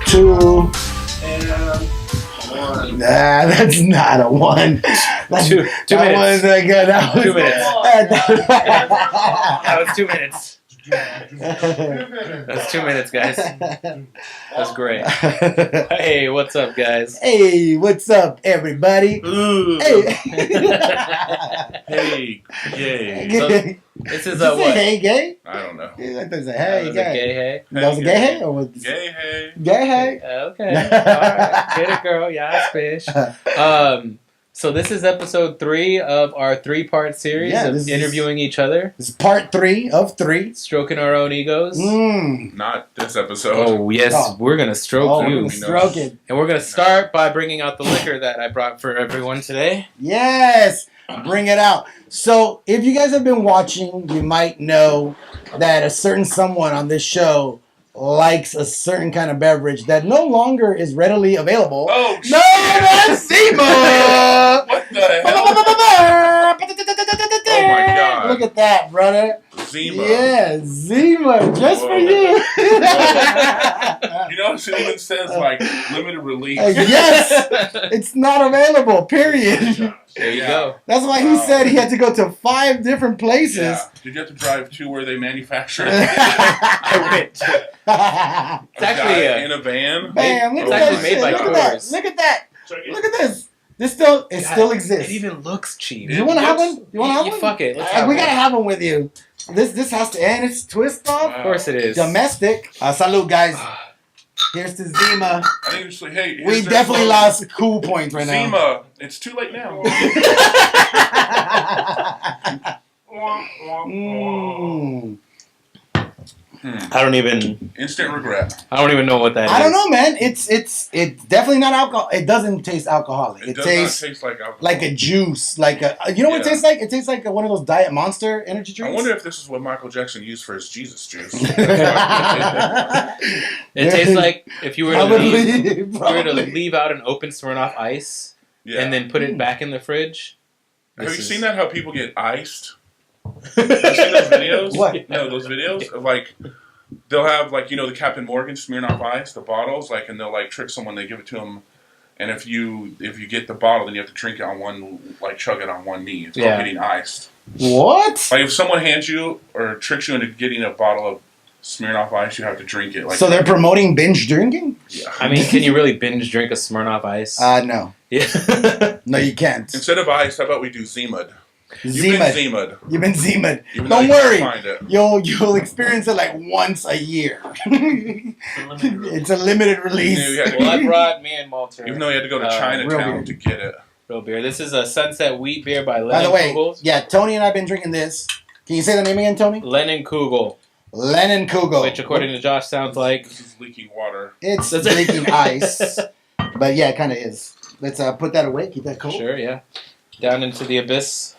2, and 1. Nah, that's not a 1. That's, 2 that minutes. wasn't good. That was 2 minutes. That was 2 minutes. That's 2 minutes, guys. That's great. Hey, what's up, guys? Hey, what's up, everybody? Ooh. Hey. Hey, yay. So, Did This you is say what? hey, gay? I don't know. Yeah, I thought you said That hey, was a gay. gay hey? That was a gay hey? Or was Gay, hey. gay hey? Okay. Alright. Get it, girl. Yeah, fish. So this is episode 3 of our 3-part series Yeah, of this is- interviewing each other, This is part 3 of 3. stroking our own egos. Not this episode. Oh, yes. Oh. We're going to stroke Oh, you. we're gonna stroke it. And we're going to start by bringing out the liquor that I brought for everyone today. Yes, bring it out. So, if you guys have been watching, you might know that a certain someone on this show likes a certain kind of beverage that no longer is readily available. Oh, No, that's Zima! What the hell? Oh my God. Look at that, brother. Zima. Yeah, Zima, just for you. You notice it even says, like, limited release. Yes, it's not available, period. There you go. That's why he said he had to go to 5 different places. Yeah. Did you have to drive to where they manufacture it? I went to- It's actually, in a van. Man, look It's at actually that made shit. by Look at that. Coors. Look at that. Look at this. This still God, exists. It even looks cheap. You want to have one? You want to have You one? fuck it. Let's have We one. gotta have one with you. This has to, and it's twist off. Of course it is. Domestic. Salute, guys. Here's to Zima. I think it's like, hey, We here's definitely their lost cool points right now. Zima. It's too late now. Mm. I don't even know what that is. I don't know, man. It's definitely not alcohol. It doesn't taste alcoholic. It It does tastes not taste like alcohol. like a juice, like a. You know what it Yeah. tastes like? It tastes like one of those Diet Monster energy I drinks. wonder if this is what Michael Jackson used for his Jesus juice. It tastes like if you were to Probably, leave, if you were to probably. leave out an open Smirnoff Ice Yeah. and then put it back in the fridge. Have you This seen is- that? How people get iced? Have you seen those videos? What? No, those videos of like they'll have like the Captain Morgan Smirnoff Ice, the bottles, like, and they'll like trick someone. They give it to them, and if you get the bottle, then you have to drink it on one, like chug it on one knee. It's called Yeah. getting iced. What? Like if someone hands you or tricks you into getting a bottle of Smirnoff Ice, you have to drink it. Like So they're promoting binge drinking? yeah. I mean, can you really binge drink a Smirnoff Ice? No. Yeah. No, you can't. Instead of ice, how about we do Zimud? You've been Zima. Zimud. You've been Zima. Even though Don't you can't worry. find it. You'll experience it like once a year. It's a limited release. Yeah, you had to Well, I brought me and Malter. Even though you had to go to real Chinatown beer. to get it. Real beer. This is a Sunset Wheat beer by By the Lennon way, Kugel. yeah, Tony and I have been drinking this. Can you say the name again, Tony? Lennon Kugel, Lennon Kugel. which according to Josh sounds like This is leaking water. It's leaking ice. But yeah, it kind of is. Let's put that away. Keep that cold. sure, yeah, down into the abyss.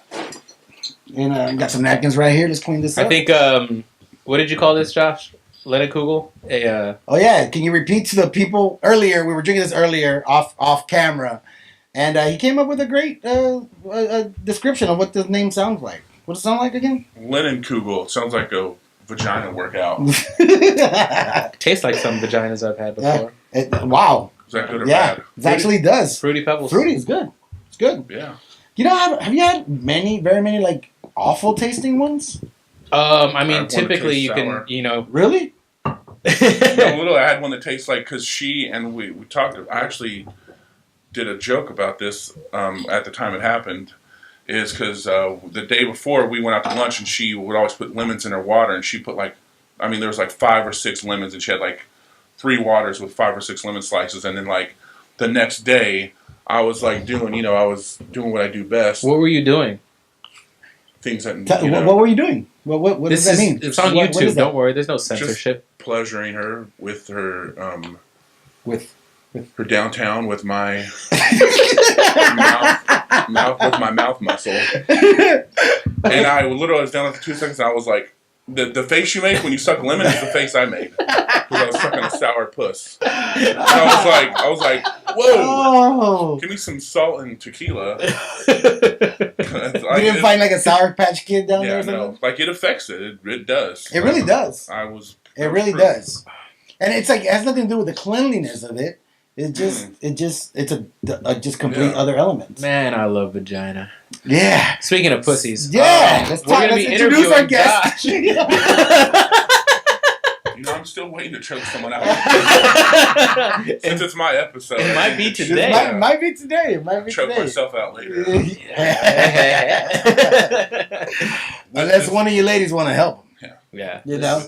And got some napkins right here. Let's clean this up. I think. What did you call this, Josh? Lennon Kugel. Oh yeah, can you repeat to the people earlier? We were drinking this earlier off camera, and he came up with a great description of what the name sounds like. What does it sound like again? Lennon Kugel. Sounds like a vagina workout. Tastes like some vaginas I've had before. Wow. Is that good or Yeah, bad? it actually does. Fruity Pebbles. Fruity is good. It's good. Yeah. You know, have you had very many like awful tasting ones? I I mean, want to typically taste you sour. can, Really? No, literally, I had one that tastes like, because she and we talked, I actually did a joke about this at the time it happened, is because the day before we went out to lunch and she would always put lemons in her water, and she put there was like 5 or 6 lemons, and she had like 3 waters with 5 or 6 lemon slices, and then like the next day I was like I was doing what I do best, What were you doing? things that, What were you doing? What does that mean? It's on What YouTube. is that? Don't worry. There's no censorship. pleasuring her with her With her downtown with my mouth with my mouth muscle, and I literally was down after 2 seconds. And I was like, the face you make when you suck lemon is the face I made because I was sucking a sour puss. And I was like, whoa, Oh. give me some salt and tequila. You didn't find like a Sour Patch Kid down there Yeah, or something? no, like it affects it. It does. It really does. I was. It really true. does. And it's like it has nothing to do with the cleanliness of it. It's just complete Yeah. other elements. Man, I love vagina. Yeah. Speaking of pussies, Yeah. we're going to be introduce our interviewing guest. Josh. You know, I'm still waiting to choke someone out. Since it's my episode. It might be This today. might be today. It might be Choke today. myself out later. Unless one of you ladies want to help him. Yeah. You know?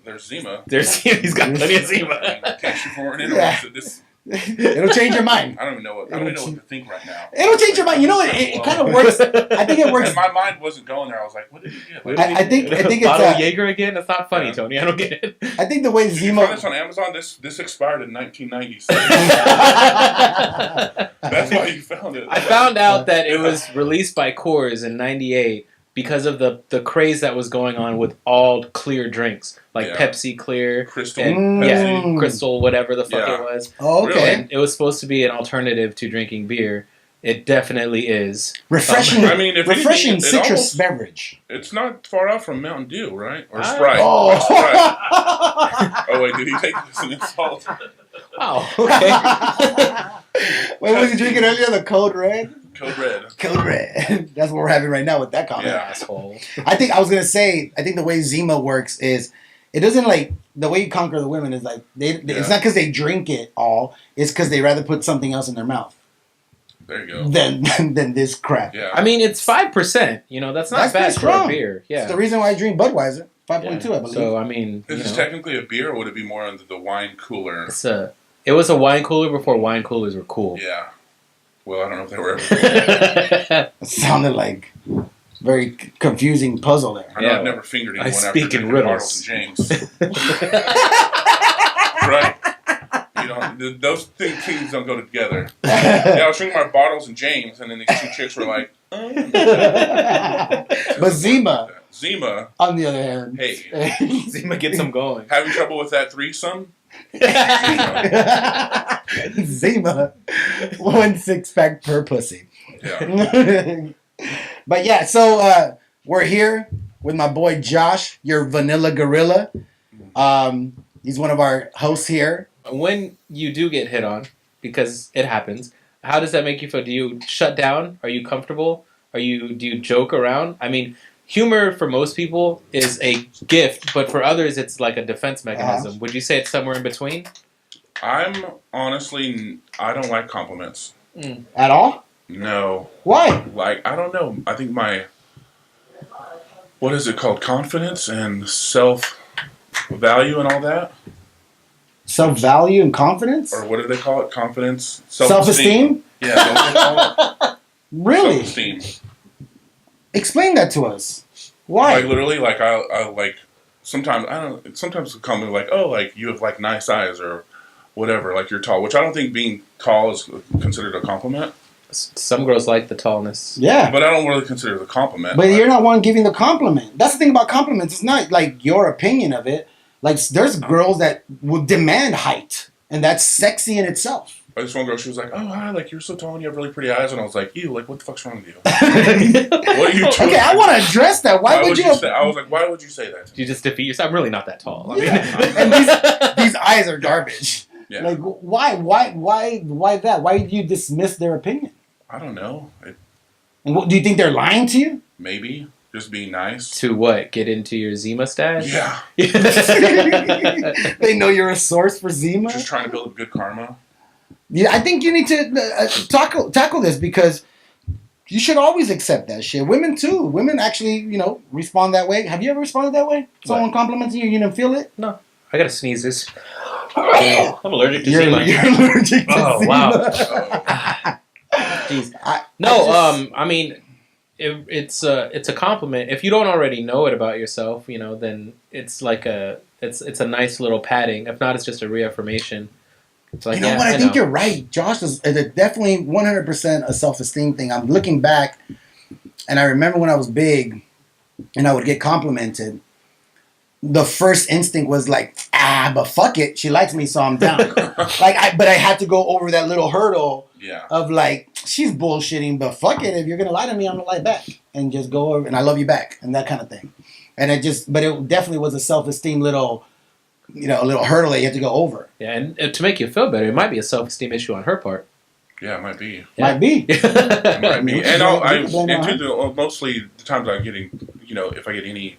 There's Zima. He's got plenty of Zima. In case you weren't Yeah. interested, It'll change your mind. I don't even know what to think right now. It'll change your mind. You know what? It kind of works. I think it works. And my mind wasn't going there. I was like, what did he get? Like, I think it's Bottle Jaeger again? That's not funny, Yeah. Tony. I don't get it. I think the way did you Zima. find this on Amazon? This expired in 1996. That's why you found it. I found out that it was released by Coors in '98 because of the craze that was going on with all clear drinks, like Yeah. Pepsi Clear, Crystal. and, Pepsi. Crystal, whatever the fuck Yeah. it was. Oh, okay. And it was supposed to be an alternative to drinking beer. It definitely is. Refreshing. I mean, if refreshing anything, it citrus almost- beverage. It's not far off from Mountain Dew, right? Or Ah. Sprite. Oh. Or Sprite. Oh, wait, did he take this as an insult? Oh, okay. What was he drinking earlier? The Code Red? Code Red. Code Red. That's what we're having right now with that comment. Yeah. Asshole. I think the way Zima works is it doesn't like the way you conquer the women is like it's not because they drink it all, it's because they rather put something else in their mouth There you go. than this crap. Yeah. I mean, it's 5%. You know, that's not That's bad pretty for strong. a beer. Yeah. It's the reason why I drink Budweiser. 5.2, I believe. So I mean, Is this technically a beer, or would it be more under the wine cooler? it was a wine cooler before wine coolers were cool. Yeah. Well, I don't know if they were ever. It sounded like very confusing puzzle there. I know Yeah. I've never fingered I anyone after speak in drinking riddles. Bartles and James. Right? You know, those things don't go together. Yeah, I was drinking my Bottles and James, and then these two chicks were like, But Zima, Zima, on the other hand, hey, Zima gets them going. having trouble with that threesome? Zima, 1 6-pack per pussy. Yeah. But yeah, so we're here with my boy Josh, your vanilla gorilla. He's one of our hosts here. When you do get hit on, because it happens, how does that make you feel? Do you shut down? Are you comfortable? Do you joke around? I mean, humor for most people is a gift, but for others it's like a defense mechanism. Would you say it's somewhere in between? I don't like compliments. At all? No. Why? Like, I don't know. I think what is it called? Confidence and self-value and all that? Self-value and confidence? Or what do they call it? Confidence? Self-esteem? Yeah, that's what they call it. Really? Self-esteem. Explain that to us. Why? Like, literally, like, I like, sometimes a compliment like, oh, like, you have, like, nice eyes or whatever, like, you're tall, which I don't think being tall is considered a compliment. Some girls like the tallness. Yeah. But I don't really consider it a compliment. But you're not one giving the compliment. That's the thing about compliments. It's not like your opinion of it. Like, there's girls that will demand height, and that's sexy in itself. This one girl, she was like, oh, hi, like, you're so tall and you have really pretty eyes. And I was like, ew, like, what the fuck's wrong with you? What are you doing? Okay, I want to address that. Why would you? say, I was like, why would you say that? You just defeat yourself. I'm really not that tall. I mean, And these eyes are garbage. Yeah. Like, why that? Why do you dismiss their opinion? I don't know. And what, do you think they're lying to you? Maybe. Just being nice. to what? Get into your Zima stash? Yeah. They know you're a source for Zima. Just trying to build up good karma. Yeah, I think you need to tackle this because you should always accept that shit. Women too. Women actually, respond that way. Have you ever responded that way? Someone complimented you, you didn't feel it? No. I gotta sneeze this. I'm allergic to You're Zima. allergic to Oh, Zima. wow. Jeez. I mean, it's a compliment. If you don't already know it about yourself, then it's like it's a nice little padding. If not, it's just a reaffirmation. It's like, You know what? I think you're right. Josh is definitely 100% a self-esteem thing. I'm looking back, and I remember when I was big, and I would get complimented. The first instinct was like, but fuck it, she likes me, so I'm down. But I had to go over that little hurdle Yeah. of like, she's bullshitting, but fuck it, if you're gonna lie to me, I'm gonna lie back and just go over, and I love you back, and that kind of thing. And but it definitely was a self-esteem little a little hurdle that you have to go over. Yeah, and to make you feel better, it might be a self-esteem issue on her part. Yeah, it might be. Yeah. Might be. It might be. And her. mostly the times I'm getting, if I get any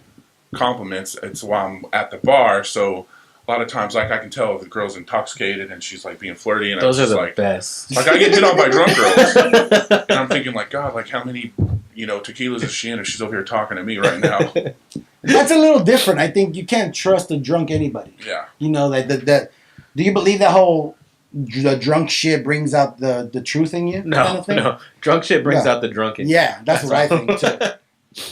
compliments, it's while I'm at the bar. So a lot of times, like, I can tell if the girl's intoxicated and she's like being flirty, and Those I'm are just the like, best. like I get hit on by drunk girls, and I'm thinking like, God, like how many tequilas is she in if she's over here talking to me right now? That's a little different. I think you can't trust a drunk anybody. Yeah. That do you believe that whole the drunk shit brings out the truth in you? No, kind of thing? no. Drunk shit brings Yeah. out the drunken. Yeah, that's what I all. think too.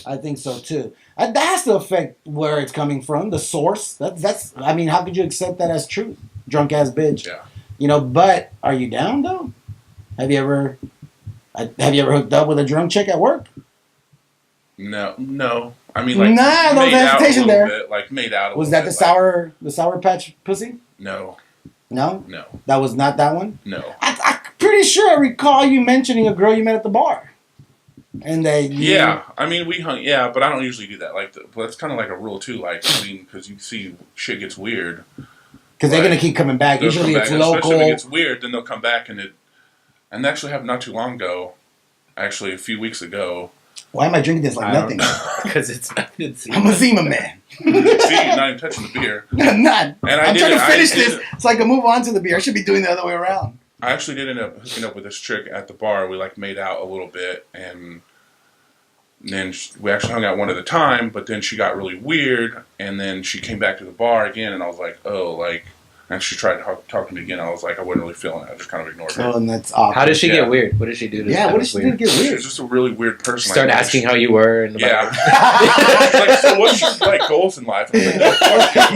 I think so too. That has to affect where it's coming from, the source. That's. I mean, how could you accept that as truth? Drunk ass bitch. Yeah. But are you down though? Have you ever hooked up with a drunk chick at work? No. I mean, like, Nah, no made out a hesitation little there. bit, like made out. Was that the sour patch pussy? No. No, No. that was not that one. No. I'm pretty sure I recall you mentioning a girl you met at the bar, and that Yeah, I mean we hung. Yeah, but I don't usually do that. Like, that's kind of like a rule too. Like, I mean, because you see shit gets weird. because they're gonna keep coming back. They'll Usually come it's back, local. especially if it gets weird, then they'll come back and that actually happened not too long ago. Actually, a few weeks ago. Why am I drinking this like nothing? Because it's I'm a Zima man. See, you're not even touching the beer. I'm not. And I I'm did trying it- to I finish did this it. so I can move on to the beer. I should be doing the other way around. I actually did end up hooking up with this chick at the bar. We like made out a little bit, and then we actually hung out one at a time. But then she got really weird, and then she came back to the bar again, and I was like, oh, like. And she tried to talk to me again. I was like, I wasn't really feeling it. I just kind of ignored her. Oh, and that's awkward. How did she Yeah. get weird? What did she do? Yeah, what did she do to get She weird? was just a really weird person. Start like, asking how you were and Yeah. about She's like, so what's your like goals in life? I was like, no, fuck you.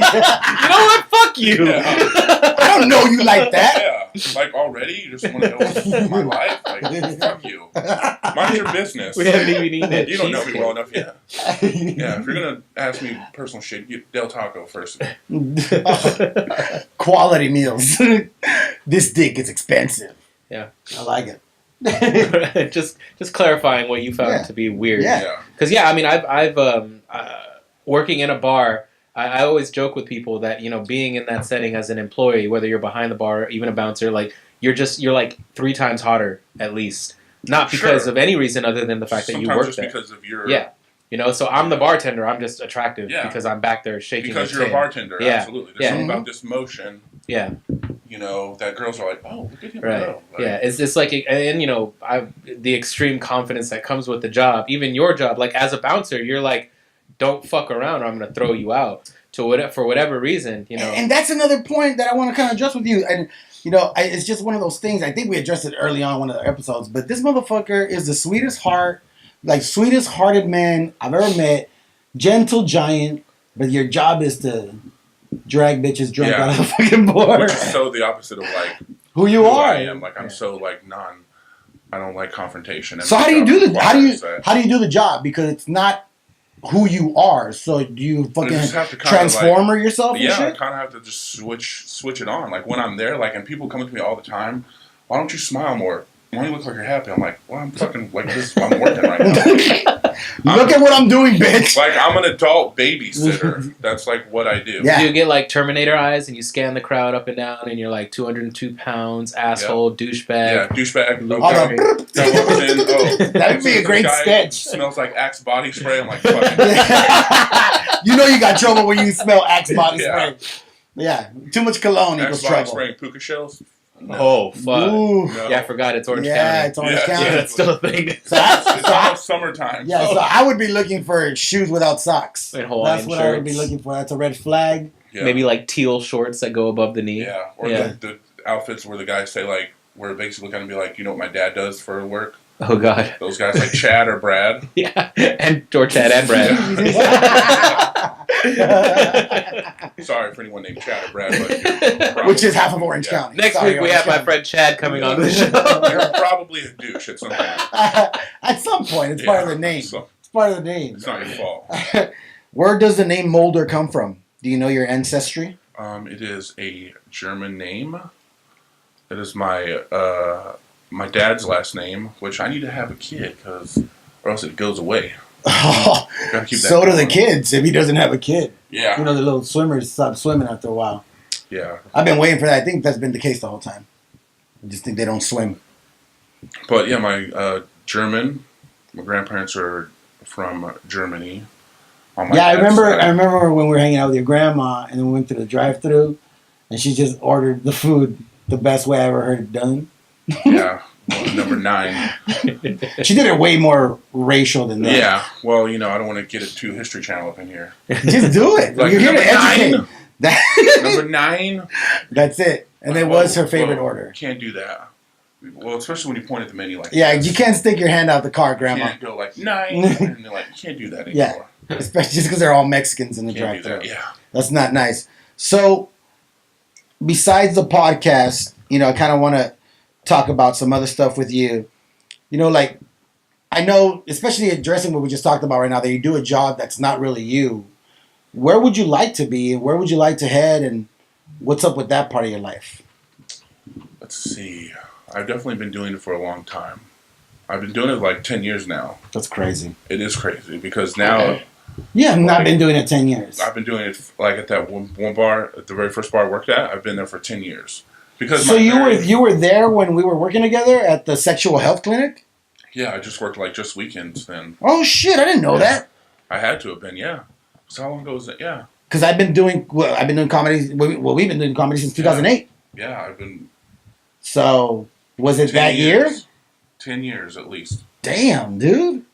you know what? Fuck you. Yeah. I don't know you like that. Yeah, like already, you just want to know what's my life? Like, fuck you. Mind your business. We haven't even eaten it. You don't know me well enough yet. Yeah, if you're gonna ask me personal shit, get Del Taco first. Quality meals. This dick is expensive. Yeah. I like it. just clarifying what you found Yeah. to be weird. Yeah. Yeah. Because I mean, I've working in a bar. I always joke with people that being in that setting as an employee, whether you're behind the bar, or even a bouncer, like you're like 3 times hotter at least. Not because Sure. of any reason other than the fact that you Sometimes work just there. because of your So I'm the bartender. I'm just attractive Yeah. because I'm back there shaking. because the you're a tin. bartender. Yeah. Absolutely. There's Yeah. something about this motion. Yeah. That girls are like, oh, look at him Right. go. Like, Yeah, it's just like, and the extreme confidence that comes with the job, even your job, like as a bouncer, you're like, don't fuck around or I'm going to throw you out for whatever reason, And that's another point that I want to kind of address with you. And, it's just one of those things. I think we addressed it early on in one of the episodes, but this motherfucker is the sweetest hearted man I've ever met. Gentle giant, but your job is to drag bitches drunk Yeah. out of the fucking bar. Which is so the opposite of like Who you who are. I am. Like, I'm so like I don't like confrontation. And So my how do you job do the requires how do you do the job? Because it's not who you are. So do you fucking just have to kinda, transformer yourself and Yeah, I shit? kind of have to just switch it on. Like when I'm there, like, and people come up to me all the time. Why don't you smile more? Why don't you look like you're happy? I'm like, well, I'm fucking like this. I'm working right now. Look at what I'm doing, bitch. Like I'm an adult babysitter. That's like what I do. Yeah. Do you get like Terminator eyes and you scan the crowd up and down and you're like 202 pounds, asshole, douchebag? Yeah, douchebag. Look Hold at on. me. That walks in, oh, That'd be a great this guy sketch. Smells like Axe body spray. I'm like, fuck it. You know you got trouble when you smell Axe body Yeah. spray. Yeah, too much cologne equals Axe body trouble. spraying puka shells. No. Oh, fuck. Ooh. No. Yeah, I forgot it's Orange Yeah, County. it's Orange Yeah. County. Yeah, that's still a thing. So I- It's almost summertime. Yeah, so I would be looking for shoes without socks. And Hawaiian That's what I would be shirts. looking for. That's a red flag. Yeah. Maybe like teal shorts that go above the knee. Yeah, or Yeah. The outfits where the guys say like, where basically kind of be like, you know what my dad does for work? Oh, God. Those guys like Chad or Brad. Yeah, and George Chad and Brad. Sorry for anyone named Chad or Brad, but you're Which is half of Orange Yeah. County. Next Sorry, week we Orange have my County. friend Chad coming on the show. You're probably a douche at some point. At some point, it's part of the name. So It's part of the name. it's not your fault. Where does the name Mulder come from? Do you know your ancestry? It is a German name. It is my my dad's last name, which I need to have a kid or else it goes away. Oh, Gotta keep that so do the going. kids if he doesn't have a kid. Yeah. You know, the little swimmers stop swimming after a while. Yeah. I've been waiting for that. I think that's been the case the whole time. I just think they don't swim. But yeah, my my grandparents are from Germany. On my Yeah, I dad's remember. side. I remember when we were hanging out with your grandma, and then we went to the drive-through, and she just ordered the food the best way I ever heard it done. Yeah. Well, number 9. She did it way more racial than that. Yeah. Well, I don't want to get it too History Channel up in here. Just do it. Like You're here to number 9? educate. That, Number 9. that's it. And it was her favorite order. Can't do that. Well, especially when you point at the menu like Yeah, this. you can't stick your hand out the car, You Grandma. can't go like 9, and they're like, you can't do that anymore. Yeah. Especially just because they're all Mexicans in the Can't do drive-thru. that. Yeah. That's not nice. So, besides the podcast, I kind of want to talk about some other stuff with you. Like, I know, especially addressing what we just talked about right now, that you do a job that's not really you. Where would you like to be? Where would you like to head? And what's up with that part of your life? Let's see. I've definitely been doing it for a long time. I've been doing it like 10 years now. That's crazy. It is crazy because now Yeah, I've not been doing it 10 years. I've been doing it like at that one bar, at the very first bar I worked at. I've been there for 10 years. Because So you were there when we were working together at the sexual health clinic? Yeah, I just worked like just weekends then. Oh shit, I didn't know that. I had to have been, yeah. So how long ago was that? Yeah. Because I've been doing comedy. Well, we've been doing comedy since 2008. Yeah, I've been So was it 10 that year? years. 10 years at least. Damn, dude,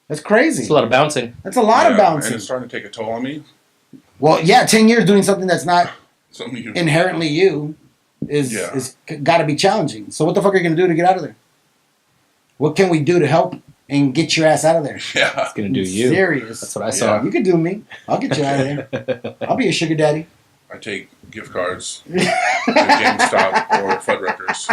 that's crazy. It's a lot of bouncing. That's a lot of And bouncing. it's starting to take a toll on me. Well, yeah, 10 years doing something that's not Some of you inherently you is got to be challenging. So what the fuck are you gonna do to get out of there? What can we do to help and get your ass out of there? Yeah. It's gonna do you. Serious. That's what I saw. You can do me. I'll get you out of there. I'll be a sugar daddy. I take gift cards to GameStop or Fuddruckers.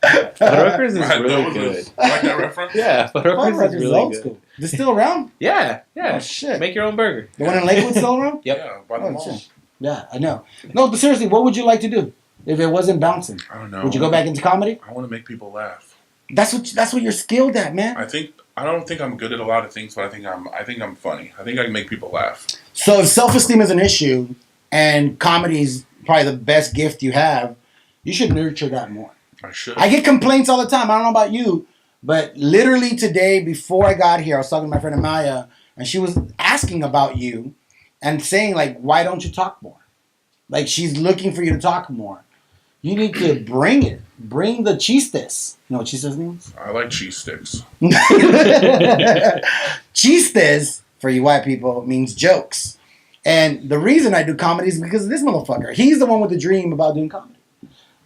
Fuddruckers is That really was good. like that reference? Yeah, Fuddruckers Fuddruckers is is really old good. school. They're still around? Yeah, yeah. Oh shit. Make your own burger. The one in Lakewood still around? Yep. Yeah, by the Oh, mall. shit. Yeah, I know. No, but seriously, what would you like to do if it wasn't bouncing? I don't know. Would you go back into comedy? I want to make people laugh. That's what you're skilled at, man. I don't think I'm good at a lot of things, but I think I'm funny. I think I can make people laugh. So if self-esteem is an issue and comedy is probably the best gift you have, you should nurture that more. I should. I get complaints all the time. I don't know about you, but literally today before I got here, I was talking to my friend Amaya, and she was asking about you and saying, like, why don't you talk more? Like, she's looking for you to talk more. You need to bring it. Bring the chistes. You know what chistes means? I like cheese sticks. Chistes, for you white people, means jokes. And the reason I do comedy is because of this motherfucker. He's the one with the dream about doing comedy.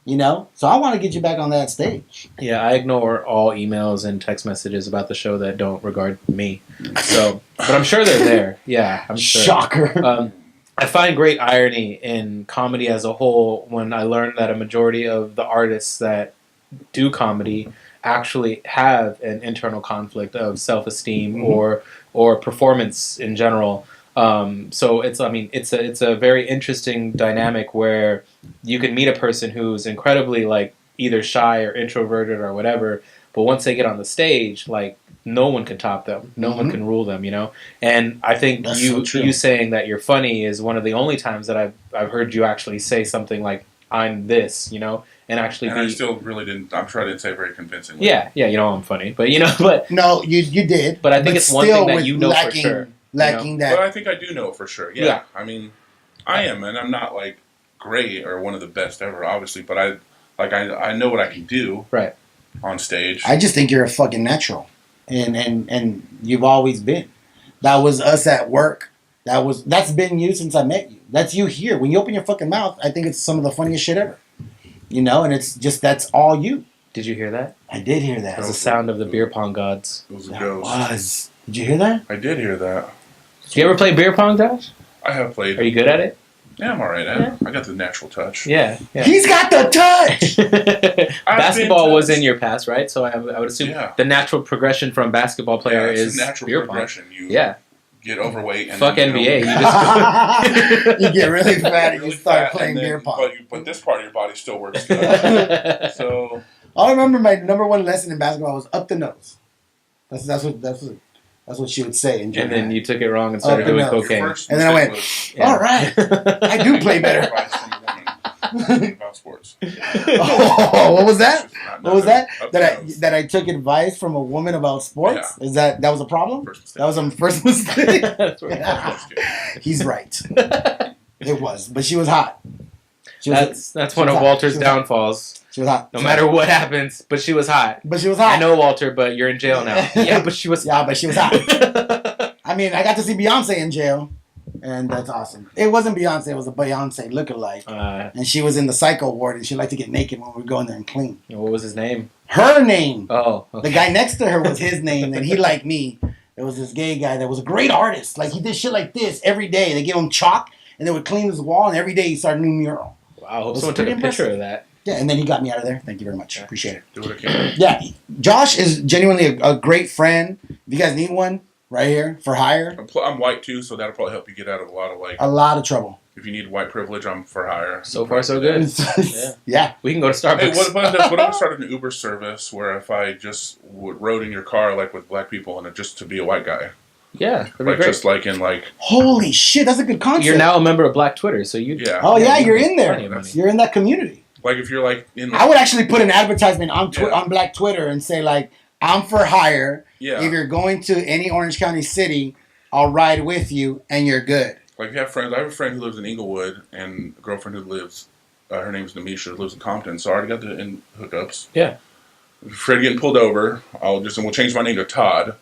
So I want to get you back on that stage. Yeah, I ignore all emails and text messages about the show that don't regard me. So, but I'm sure they're there. Yeah, I'm sure. Shocker. I find great irony in comedy as a whole when I learn that a majority of the artists that do comedy actually have an internal conflict of self-esteem or performance in general. So it's a very interesting dynamic where you can meet a person who's incredibly like either shy or introverted or whatever, but once they get on the stage, like no one can top them, no one can rule them, And I think That's so true. you saying that you're funny is one of the only times that I've heard you actually say something like I'm this, and actually And I still really didn't. I'm sure I didn't say it very convincingly. yeah, I'm funny, but but No, you did. But I think it's one still thing that with you know for sure. Lacking But that. I think I do know for sure. Yeah. Yeah. I mean, I am, and I'm not like great or one of the best ever, obviously. But I know what I can do. Right. On stage. I just think you're a fucking natural, and you've always been. That was us at work. That's been you since I met you. That's you here. When you open your fucking mouth, I think it's some of the funniest shit ever. And it's just that's all you. Did you hear that? I did hear that. It's the sound of the beer pong gods. It was a That ghost. was. Did you hear that? I did hear that. Do you ever play beer pong, Josh? I have played. Are you good at it? Yeah, I'm all right at it. I got the natural touch. Yeah. He's got the touch. Basketball was touched. in your past, right? So I would assume Yeah. the natural progression from basketball player it's is a natural beer pong. progression. You Yeah. get overweight and Fuck then, NBA. You just You get really fat and you really start fat, playing and then- beer pong. But this part of your body still works good. So I remember my number one lesson in basketball was up the nose. That's That's what she would say. In And then you took it wrong and started Up and doing up. cocaine. First And then I mistake went, was Yeah. all right, I do play better. advice from a woman about sports. Oh, what was that? Not What was nothing. that? Up That and I downs. that I took advice from a woman about sports? Is that was a problem? First mistake. That was my first mistake. That's right. Just kidding. He's right. It was, but she was hot. She was, That's she one was of hot. Walter's She was hot. downfalls. She was hot. No matter what happens, but she was hot. But she was hot. I know Walter, but you're in jail now. Yeah, but she was. Yeah, but she was hot. I mean, I got to see Beyonce in jail, and that's awesome. It wasn't Beyonce; it was a Beyonce lookalike, and she was in the psycho ward, and she liked to get naked when we would go in there and clean. what was his name? Her name. Oh, The okay. guy next to her was his name, and he liked me. There was this gay guy that was a great artist. Like, he did shit like this every day. They give him chalk, and they would clean his wall, and every day he started a new mural. Wow, I hope It was someone took a pretty picture impressive. of that. Yeah, and then he got me out of there. Thank you very much. Appreciate it. Do what I can. Yeah, Josh is genuinely a great friend. If you guys need one, right here, for hire, I'm white too, so that'll probably help you get out of a lot of a lot of trouble. If you need white privilege, I'm for hire. So far, so good. Yeah. We can go to Starbucks. Hey, what if I started an Uber service where if I just rode in your car like with black people and just to be a white guy, Yeah, that'd be like great. just like in like Holy shit, that's a good concept. You're now a member of Black Twitter, so you. yeah. Oh yeah, you're in Plenty there. of money. You're in that community. Like if you're like in I would actually put an advertisement on Yeah. on Black Twitter and say like, "I'm for hire. yeah. If you're going to any Orange County city, I'll ride with you, and you're good." Like if you have friends, I have a friend who lives in Inglewood and a girlfriend who lives, her name's Namisha, who lives in Compton. So I already got the hookups. Yeah. If Fred getting pulled over, we'll change my name to Todd.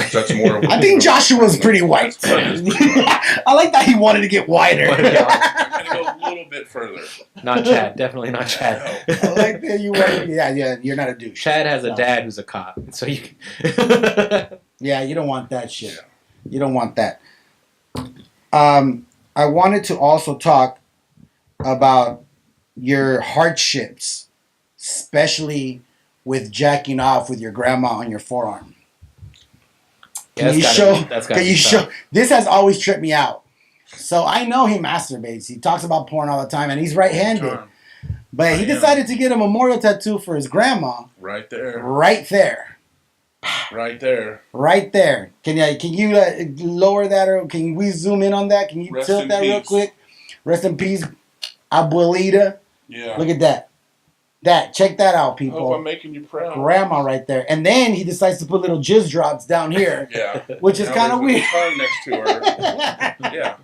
So that's more. I think Joshua's pretty white. That's pretty I like that he wanted to get whiter. Wanted to get I'm gonna go a little bit further. Not Chad. Definitely not Chad. I like that you went. Yeah. You're not a douche. Chad has a dad who's a cop, so you can. Yeah, you don't want that shit. You don't want that. I wanted to also talk about your hardships, especially with jacking off with your grandma on your forearm. Yeah, Can you that's show? gotta be- that's gotta Can be you show? tough. This has always tripped me out. So I know he masturbates. He talks about porn all the time, and he's right-handed. But he I am. decided to get a memorial tattoo for his grandma Right there. right there. Right there. Right there. Can you lower that, or can we zoom in on that? Can you Rest tilt in that real peace. quick? Rest in peace, abuelita. Yeah. Look at that. Check that out, I hope I'm people. making you proud. Grandma right there. And then he decides to put little jizz drops down here, Yeah. which is Now kind of there's a weird. tongue next to her. Yeah.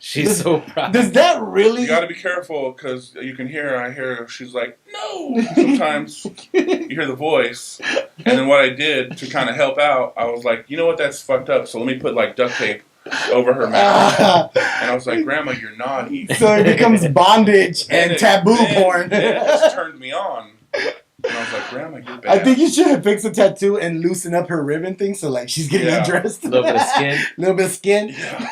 She's so proud. Does that really? You got to be careful because you can hear. I hear she's like, no. Sometimes you hear the voice, and then what I did to kind of help out, I was like, you know what, that's fucked up. So let me put like duct tape over her mouth, and I was like, Grandma, you're naughty. So it becomes bondage and taboo porn. Then it just turned me on, and I was like, Grandma, you're bad. I think you should have fixed a tattoo and loosen up her ribbon thing, so like she's getting Yeah. undressed. A little bit of skin. little bit of skin. Yeah.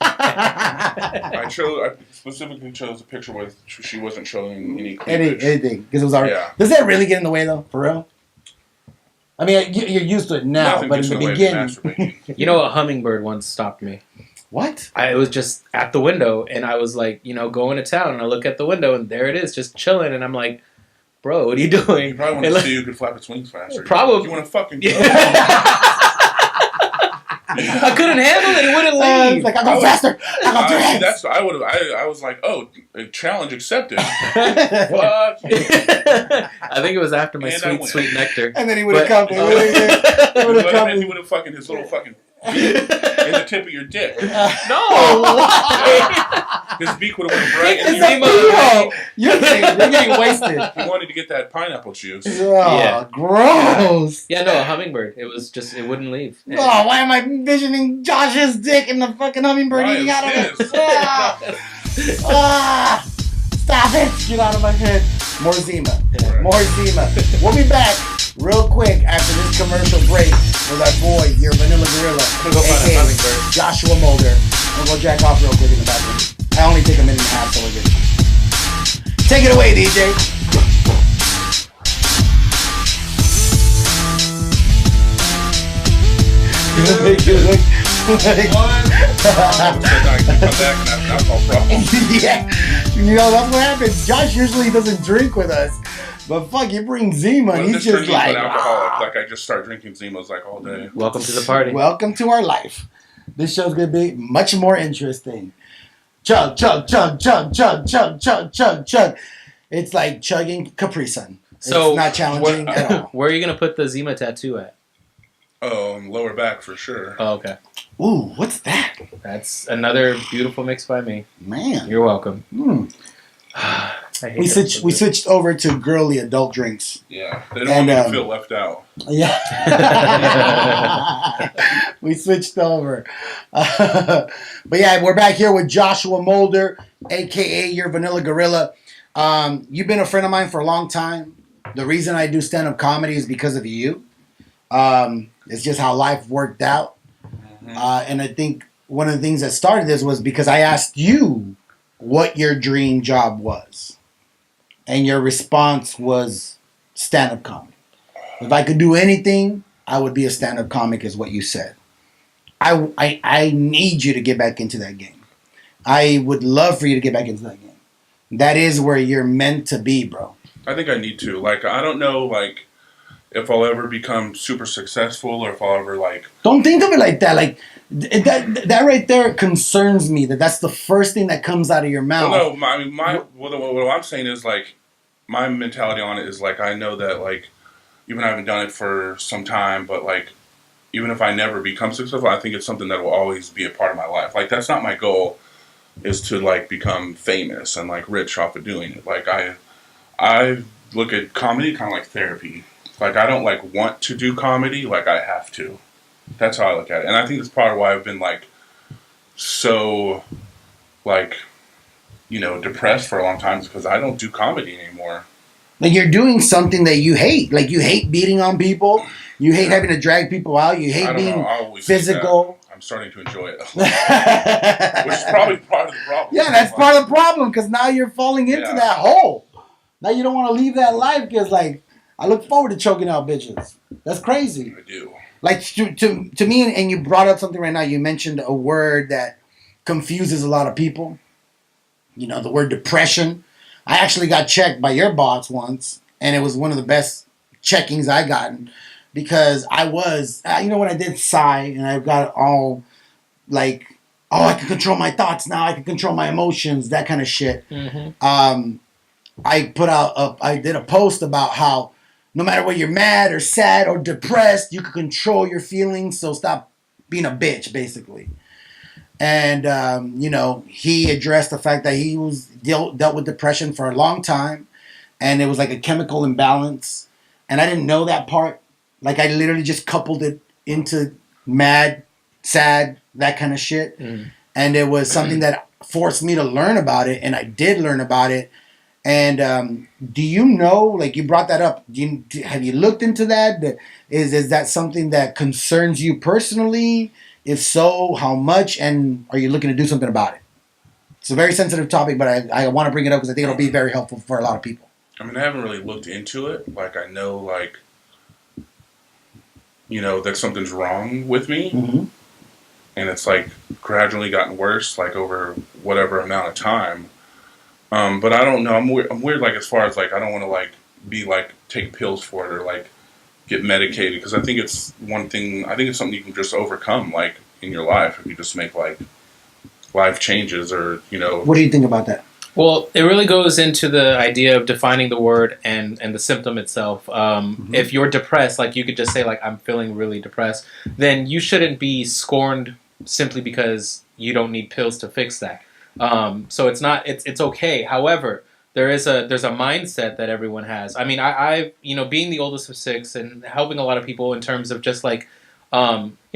I specifically chose a picture where she wasn't showing any cleavage. Anything, because it was already. Yeah. Does that really get in the way though? For real? I mean, you're used to it now, Nothing but in gets the in the way of beginning, masturbating. You know, a hummingbird once stopped me. what? I was just at the window, and I was like, going to town, and I look at the window, and there it is, just chilling, and I'm like, bro, what are you doing? You probably want And to like- see who could flap its wings faster. Probably. You want to fucking go. I couldn't handle it. It wouldn't leave. Like I go faster. I go through hands. I was like, oh, challenge accepted. Fuck. I think it was after my And I sweet, went. sweet nectar. And then he would have But- come. He would have come. He would have fucking his little fucking beak in the tip of your dick. No! His beak would have went right It's in a your. pee-hole. You're getting wasted. He wanted to get that pineapple juice. Oh, Yeah. gross. Yeah, no, a hummingbird. It was just, it wouldn't leave. Oh, why am I envisioning Josh's dick and the fucking hummingbird Why eating is out of this? it? Ah, stop it. Get out of my head. More Zima. More Zima. We'll be back real quick after this commercial break with our boy, your Vanilla Gorilla, I'm gonna go find a aka hummingbird. Joshua Mulder. We'll go jack off real quick in the bathroom. I only take a minute and a half, so we're good. Take it away, DJ. Make it look like- I can come back and have an alcohol problem. yeah, that's what happens. Josh usually doesn't drink with us, But fuck, you bring Zima, What and if he's this just turns into like, an alcoholic? Like I just start drinking Zimas like all day. Welcome to the party. welcome to our life. This show's gonna be much more interesting. Chug, chug, chug, chug, chug, chug, chug, chug, chug. It's like chugging Capri Sun. So, It's not challenging at all. Where are you gonna put the Zima tattoo at? Lower back for sure. Oh, okay. Ooh, what's that? That's another beautiful mix by me. Man. You're welcome. I hate we that switched. We switched over to girly adult drinks. Yeah, they don't want me to feel left out. Yeah, we switched over. But yeah, we're back here with Joshua Mulder, aka your Vanilla Gorilla. You've been a friend of mine for a long time. The reason I do stand-up comedy is because of you. It's just how life worked out. And I think one of the things that started this was because I asked you what your dream job was. And your response was stand-up comedy. If I could do anything, I would be a stand-up comic is what you said. I need you to get back into that game. I would love for you to get back into that game. That is where you're meant to be, bro. I think I need to. Like, I don't know, like, if I'll ever become super successful or if I'll ever, like... Don't think of it like that. Like, that right there concerns me. That's the first thing that comes out of your mouth. Well, no, what I'm saying is, like, my mentality on it is, like, I know that, like, even I haven't done it for some time, but, like, even if I never become successful, I think it's something that will always be a part of my life. Like, that's not my goal, is to, like, become famous and, like, rich off of doing it. Like, I look at comedy kind of like therapy. Like, I don't, like, want to do comedy. Like, I have to. That's how I look at it. And I think that's part of why I've been, like, so, like, you know, depressed for a long time is because I don't do comedy anymore. Like, you're doing something that you hate. Like, you hate beating on people. You hate having to drag people out. You hate being physical. I'm starting to enjoy it. Which is probably part of the problem. Yeah, that's part of the problem because now you're falling into that hole. Now you don't want to leave that life because, like, I look forward to choking out bitches. That's crazy. I do. Like, to me, and you brought up something right now. You mentioned a word that confuses a lot of people. You know, the word depression. I actually got checked by your boss once, and it was one of the best checkings I gotten because I was, you know, when I did Psy, and I got all like, oh, I can control my thoughts now. I can control my emotions, that kind of shit. Mm-hmm. I did a post about how no matter whether you're mad or sad or depressed, you can control your feelings. So stop being a bitch, basically. And, you know, he addressed the fact that he was dealt with depression for a long time. And it was like a chemical imbalance. And I didn't know that part. Like, I literally just coupled it into mad, sad, that kind of shit. Mm. And it was something that forced me to learn about it. And I did learn about it. And do you know, like, you brought that up, have you looked into that? Is that something that concerns you personally? If so, how much? And are you looking to do something about it? It's a very sensitive topic, but I want to bring it up because I think it'll be very helpful for a lot of people. I mean, I haven't really looked into it. Like, I know, like, you know, that something's wrong with me. Mm-hmm. And it's, like, gradually gotten worse, like, over whatever amount of time. But I don't know. I'm weird, like, as far as, like, I don't want to, like, be, like, take pills for it or, like, get medicated. Because I think it's something you can just overcome, like, in your life if you just make, like, life changes or, you know. What do you think about that? Well, it really goes into the idea of defining the word and the symptom itself. Mm-hmm. If you're depressed, like, you could just say, like, I'm feeling really depressed, then you shouldn't be scorned simply because you don't need pills to fix that. So it's okay. However, there's a mindset that everyone has. I mean, I you know, being the oldest of 6 and helping a lot of people in terms of just like, you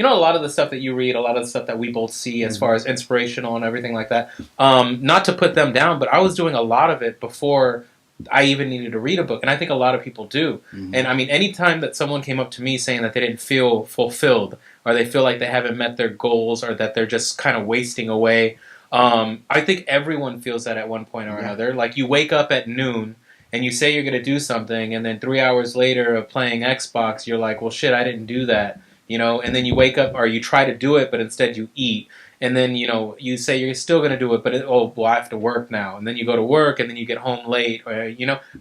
know, a lot of the stuff that you read, a lot of the stuff that we both see as far as inspirational and everything like that. Not to put them down, but I was doing a lot of it before I even needed to read a book. And I think a lot of people do. Mm-hmm. And I mean, anytime that someone came up to me saying that they didn't feel fulfilled or they feel like they haven't met their goals or that they're just kind of wasting away, I think everyone feels that at one point or another. Like, you wake up at noon and you say you're going to do something, and then 3 hours later of playing Xbox, you're like, well, shit, I didn't do that. and then you wake up or you try to do it, but instead you eat. And then, you say you're still going to do it, but I have to work now. And then you go to work and then you get home late. Or,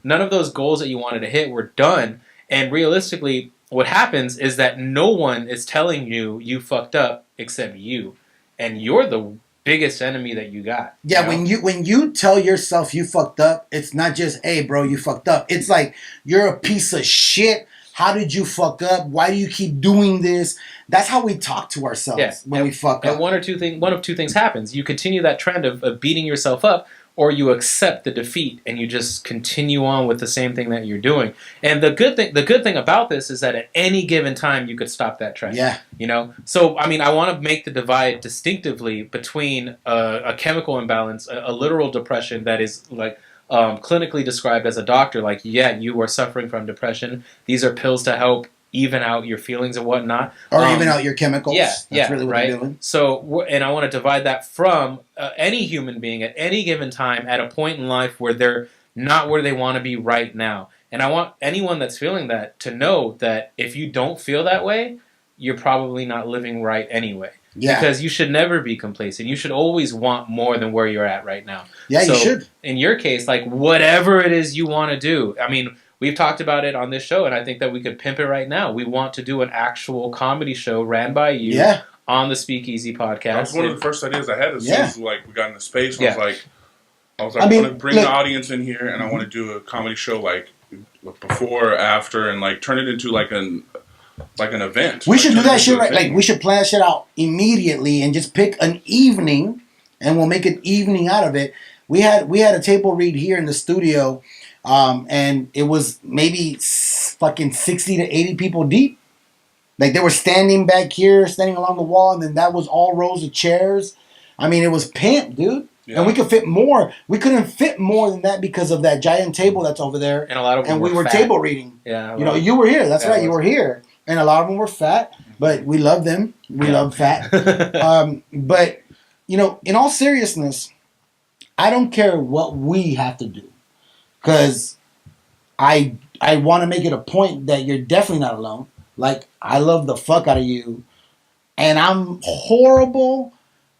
none of those goals that you wanted to hit were done. And realistically, what happens is that no one is telling you fucked up except you. And you're the biggest enemy that you got. Yeah, when you tell yourself you fucked up, it's not just, hey, bro, you fucked up. It's like, you're a piece of shit. How did you fuck up? Why do you keep doing this? That's how we talk to ourselves when we fuck up. And one of two things happens. You continue that trend of beating yourself up, or you accept the defeat and you just continue on with the same thing that you're doing. And the good thing about this is that at any given time you could stop that trend. Yeah. So I want to make the divide distinctively between a chemical imbalance, a literal depression that is like clinically described as a doctor, like, yeah, you are suffering from depression. These are pills to help even out your feelings and whatnot. Or even out your chemicals. That's really what right. they're doing. So, and I want to divide that from any human being at any given time at a point in life where they're not where they want to be right now. And I want anyone that's feeling that to know that if you don't feel that way, you're probably not living right anyway. Yeah. Because you should never be complacent. You should always want more than where you're at right now. Yeah, so you should. In your case, like, whatever it is you want to do. I mean, we've talked about it on this show, and I think that we could pimp it right now. We want to do an actual comedy show ran by you on the Speakeasy podcast. That was one of the first ideas I had as soon as we got into space. I was like, I want to bring the audience in here, and I want to do a comedy show like before, after, and like turn it into like an event. We should do that shit right. Like, we should plan that shit out immediately and just pick an evening, and we'll make an evening out of it. We had a table read here in the studio, and it was maybe fucking 60 to 80 people deep. Like, they were standing back here, standing along the wall, and then that was all rows of chairs. I mean, it was pimp, dude. Yeah. And we could fit more. We couldn't fit more than that because of that giant table that's over there. And a lot of them we were fat. Table reading. Yeah. You were here. That's right. You were here. And a lot of them were fat, but we love them. We love fat. But, in all seriousness, I don't care what we have to do. Because I want to make it a point that you're definitely not alone. Like, I love the fuck out of you. And I'm horrible,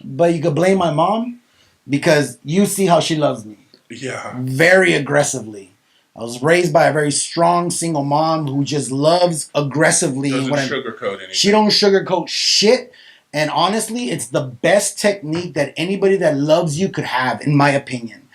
but you could blame my mom because you see how she loves me. Yeah. Very aggressively. I was raised by a very strong single mom who just loves aggressively. Doesn't sugarcoat anything. She don't sugarcoat shit. And honestly, it's the best technique that anybody that loves you could have, in my opinion.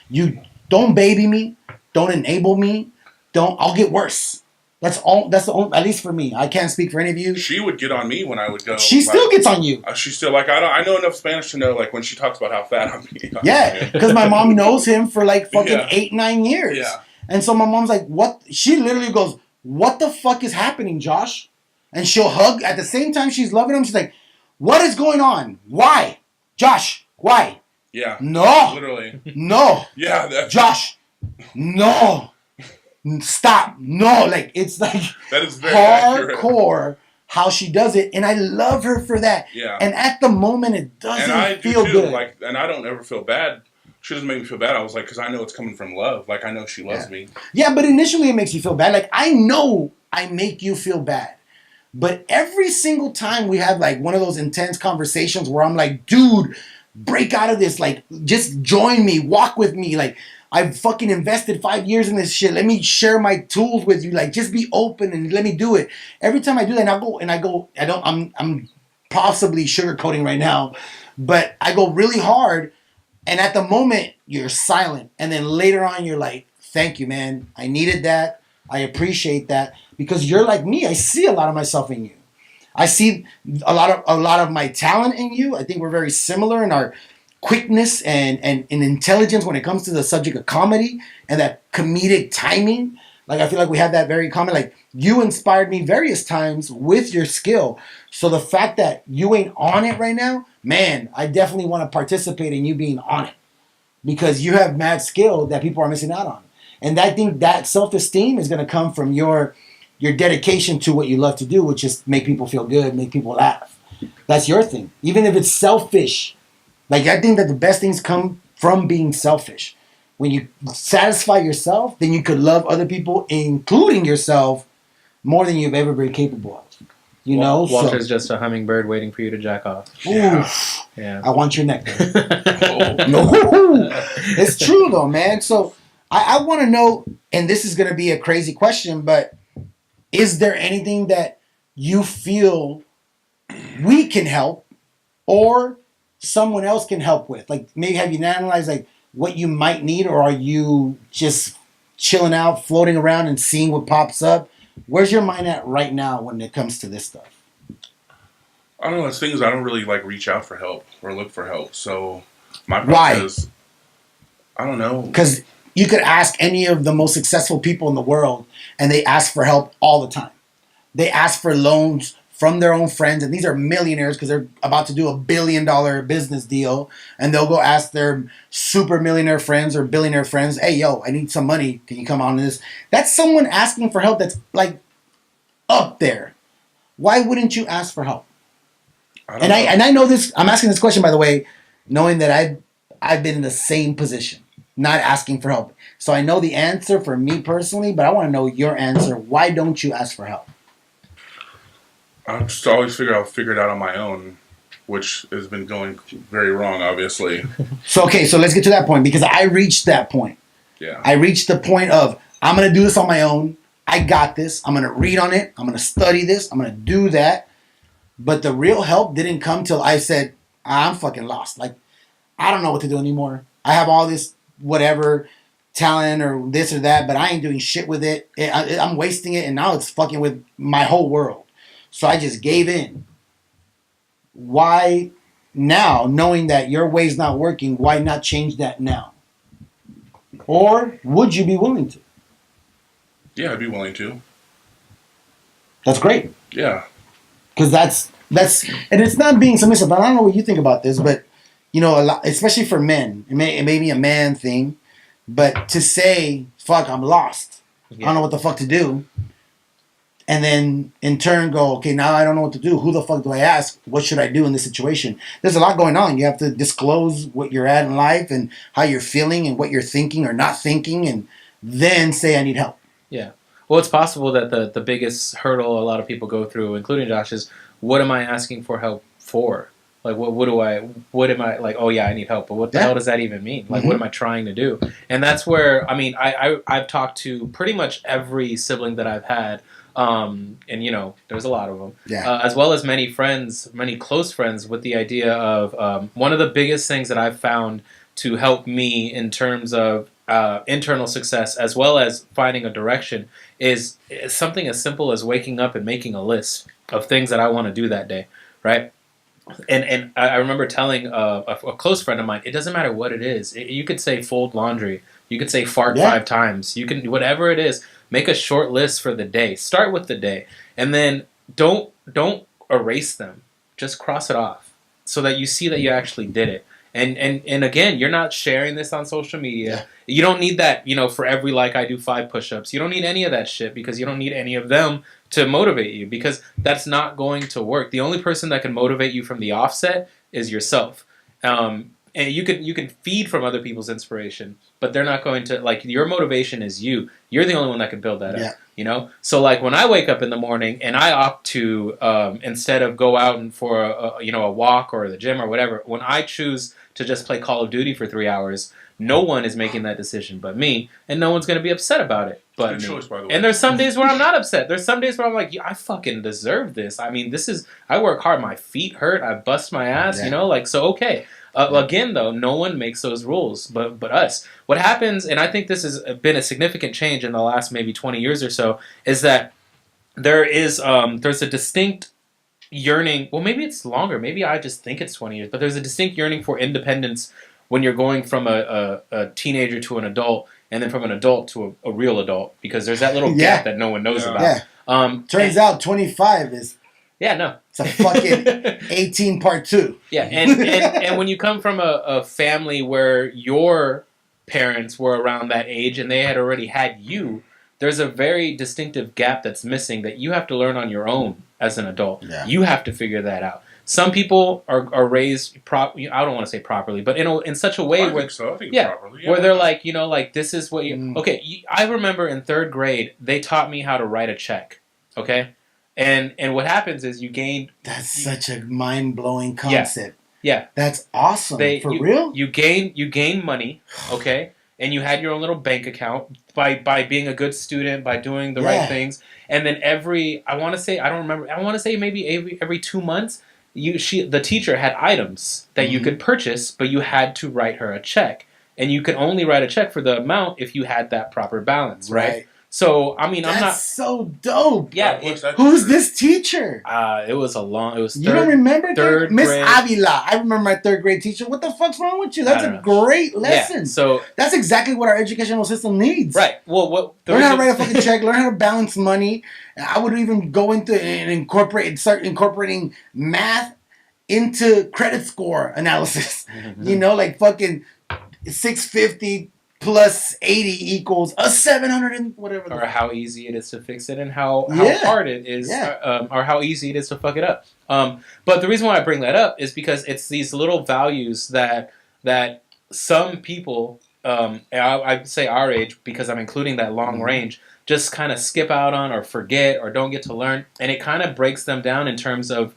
You don't baby me. Don't enable me. I'll get worse. That's the only, at least for me. I can't speak for any of you. She would get on me when I would go. She still gets on you. She's still like, I know enough Spanish to know, like, when she talks about how fat I'm being. Yeah, because my mom knows him for like fucking 8-9 years. Yeah. And so my mom's like, what? She literally goes, what the fuck is happening, Josh? And she'll hug. At the same time she's loving him, she's like, what is going on? Why? Josh, why? Yeah. No. Literally. No. Yeah. Josh, no. Stop. No. Like, it's like that is very hardcore how she does it. And I love her for that. Yeah. And at the moment, it doesn't feel good. Like, and I don't ever feel bad. She doesn't make me feel bad. I was like, because I know it's coming from love. Like, I know she loves me. Yeah, but initially it makes you feel bad. Like, I know I make you feel bad. But every single time we have, like, one of those intense conversations where I'm like, dude, break out of this. Like, just join me. Walk with me. Like, I've fucking invested 5 years in this shit. Let me share my tools with you. Like, just be open and let me do it. Every time I do that, I'm possibly sugarcoating right now, but I go really hard. And at the moment, you're silent. And then later on, you're like, thank you, man. I needed that. I appreciate that. Because you're like me. I see a lot of myself in you. I see a lot of my talent in you. I think we're very similar in our quickness and intelligence when it comes to the subject of comedy and that comedic timing. Like, I feel like we have that very common. Like, you inspired me various times with your skill. So the fact that you ain't on it right now, man, I definitely want to participate in you being on it. Because you have mad skill that people are missing out on. And I think that self-esteem is going to come from your dedication to what you love to do, which is make people feel good, make people laugh. That's your thing. Even if it's selfish. Like, I think that the best things come from being selfish. When you satisfy yourself, then you could love other people, including yourself, more than you've ever been capable of. You know, Walter's just a hummingbird waiting for you to jack off. Oof, Yeah. I want your nectar. Oh. No, it's true though, man. So I want to know, and this is going to be a crazy question, but is there anything that you feel we can help or someone else can help with? Like maybe have you analyzed like what you might need, or are you just chilling out, floating around and seeing what pops up? Where's your mind at right now when it comes to this stuff? I don't know. It's things I don't really like reach out for help or look for help. So my Why? process, I don't know. Because you could ask any of the most successful people in the world, and they ask for help all the time. They ask for loans from their own friends, and these are millionaires because they're about to do $1 billion business deal, and they'll go ask their super millionaire friends or billionaire friends, "Hey, yo, I need some money. Can you come on this?" That's someone asking for help. That's like up there. Why wouldn't you ask for help? I don't And know. I know this. I'm asking this question by the way, knowing that I've been in the same position, not asking for help. So I know the answer for me personally, but I want to know your answer. Why don't you ask for help? I just always figure it out on my own, which has been going very wrong, obviously. So okay, so let's get to that point because I reached that point. Yeah. I reached the point of I'm gonna do this on my own. I got this. I'm gonna read on it. I'm gonna study this. I'm gonna do that. But the real help didn't come till I said I'm fucking lost. Like I don't know what to do anymore. I have all this whatever talent or this or that, but I ain't doing shit with it. I'm wasting it, and now it's fucking with my whole world. So I just gave in. Why now, knowing that your way's not working, why not change that now? Or would you be willing to? Yeah, I'd be willing to. That's great. Yeah. Because that's and it's not being submissive. I don't know what you think about this, but you know, a lot, especially for men, it may be a man thing, but to say, fuck, I'm lost. I don't know what the fuck to do. And then in turn go, okay, now I don't know what to do. Who the fuck do I ask? What should I do in this situation? There's a lot going on. You have to disclose what you're at in life and how you're feeling and what you're thinking or not thinking, and then say I need help. Yeah. Well, it's possible that the biggest hurdle a lot of people go through, including Josh, is what am I asking for help for? Like, what am I, like, oh yeah, I need help, but what the hell does that even mean? Like, what am I trying to do? And that's where, I mean, I've talked to pretty much every sibling that I've had, and you know, there's a lot of them, as well as many friends, many close friends, with the idea of one of the biggest things that I've found to help me in terms of internal success as well as finding a direction is something as simple as waking up and making a list of things that I want to do that day, right? And I remember telling a close friend of mine, it doesn't matter what it is. You could say fold laundry. You could say fart 5 times. You can, whatever it is, make a short list for the day. Start with the day. And then don't erase them. Just cross it off so that you see that you actually did it. And again, you're not sharing this on social media. Yeah. You don't need that, you know, for every like I do 5 push-ups. You don't need any of that shit because you don't need any of them to motivate you because that's not going to work. The only person that can motivate you from the offset is yourself. And you can feed from other people's inspiration, but they're not going to, like, your motivation is you. You're the only one that can build that up, you know? So, like, when I wake up in the morning and I opt to, instead of go out and for a walk or the gym or whatever, when I choose to just play Call of Duty for 3 hours, no one is making that decision but me, and no one's going to be upset about it but me. Choice, by the way. And there's some days where I'm not upset. There's some days where I'm like, yeah, I fucking deserve this. I mean, I work hard. My feet hurt. I bust my ass, you know? Like, so, okay. Again, though, no one makes those rules but us. What happens, and I think this has been a significant change in the last maybe 20 years or so, is that there's a distinct yearning. Well, maybe it's longer. Maybe I just think it's 20 years. But there's a distinct yearning for independence when you're going from a teenager to an adult, and then from an adult to a real adult, because there's that little gap that no one knows about. Turns out 25 is... Yeah, no. It's a fucking 18 part 2. Yeah, and when you come from a family where your parents were around that age and they had already had you, there's a very distinctive gap that's missing that you have to learn on your own as an adult. Yeah. You have to figure that out. Some people are raised, I don't want to say properly, but in such a way where, properly. Where they're like, you know, like, this is what you, okay, I remember in 3rd grade, they taught me how to write a check, okay? And what happens is you gain. That's such a mind-blowing concept. Yeah. That's awesome. For real? You gain money, okay? And you had your own little bank account by being a good student, by doing the right things. And then I want to say maybe every 2 months, the teacher had items that you could purchase, but you had to write her a check. And you could only write a check for the amount if you had that proper balance, right? So, I mean, That's so dope. Yeah. Who's this teacher? It was third, you don't remember? Third Miss grade. Avila. I remember my third grade teacher. What the fuck's wrong with you? That's a great lesson. Yeah, so that's exactly what our educational system needs. Right. Well, learn how to write a fucking check. Learn how to balance money. And I would even go into and start incorporating math into credit score analysis. You know, like fucking 650 plus 80 equals a 700 and whatever. Or how easy it is to fix it and how hard it is, or how easy it is to fuck it up. But the reason why I bring that up is because it's these little values that some people, I'd say our age, because I'm including that long range, just kind of skip out on or forget or don't get to learn. And it kind of breaks them down in terms of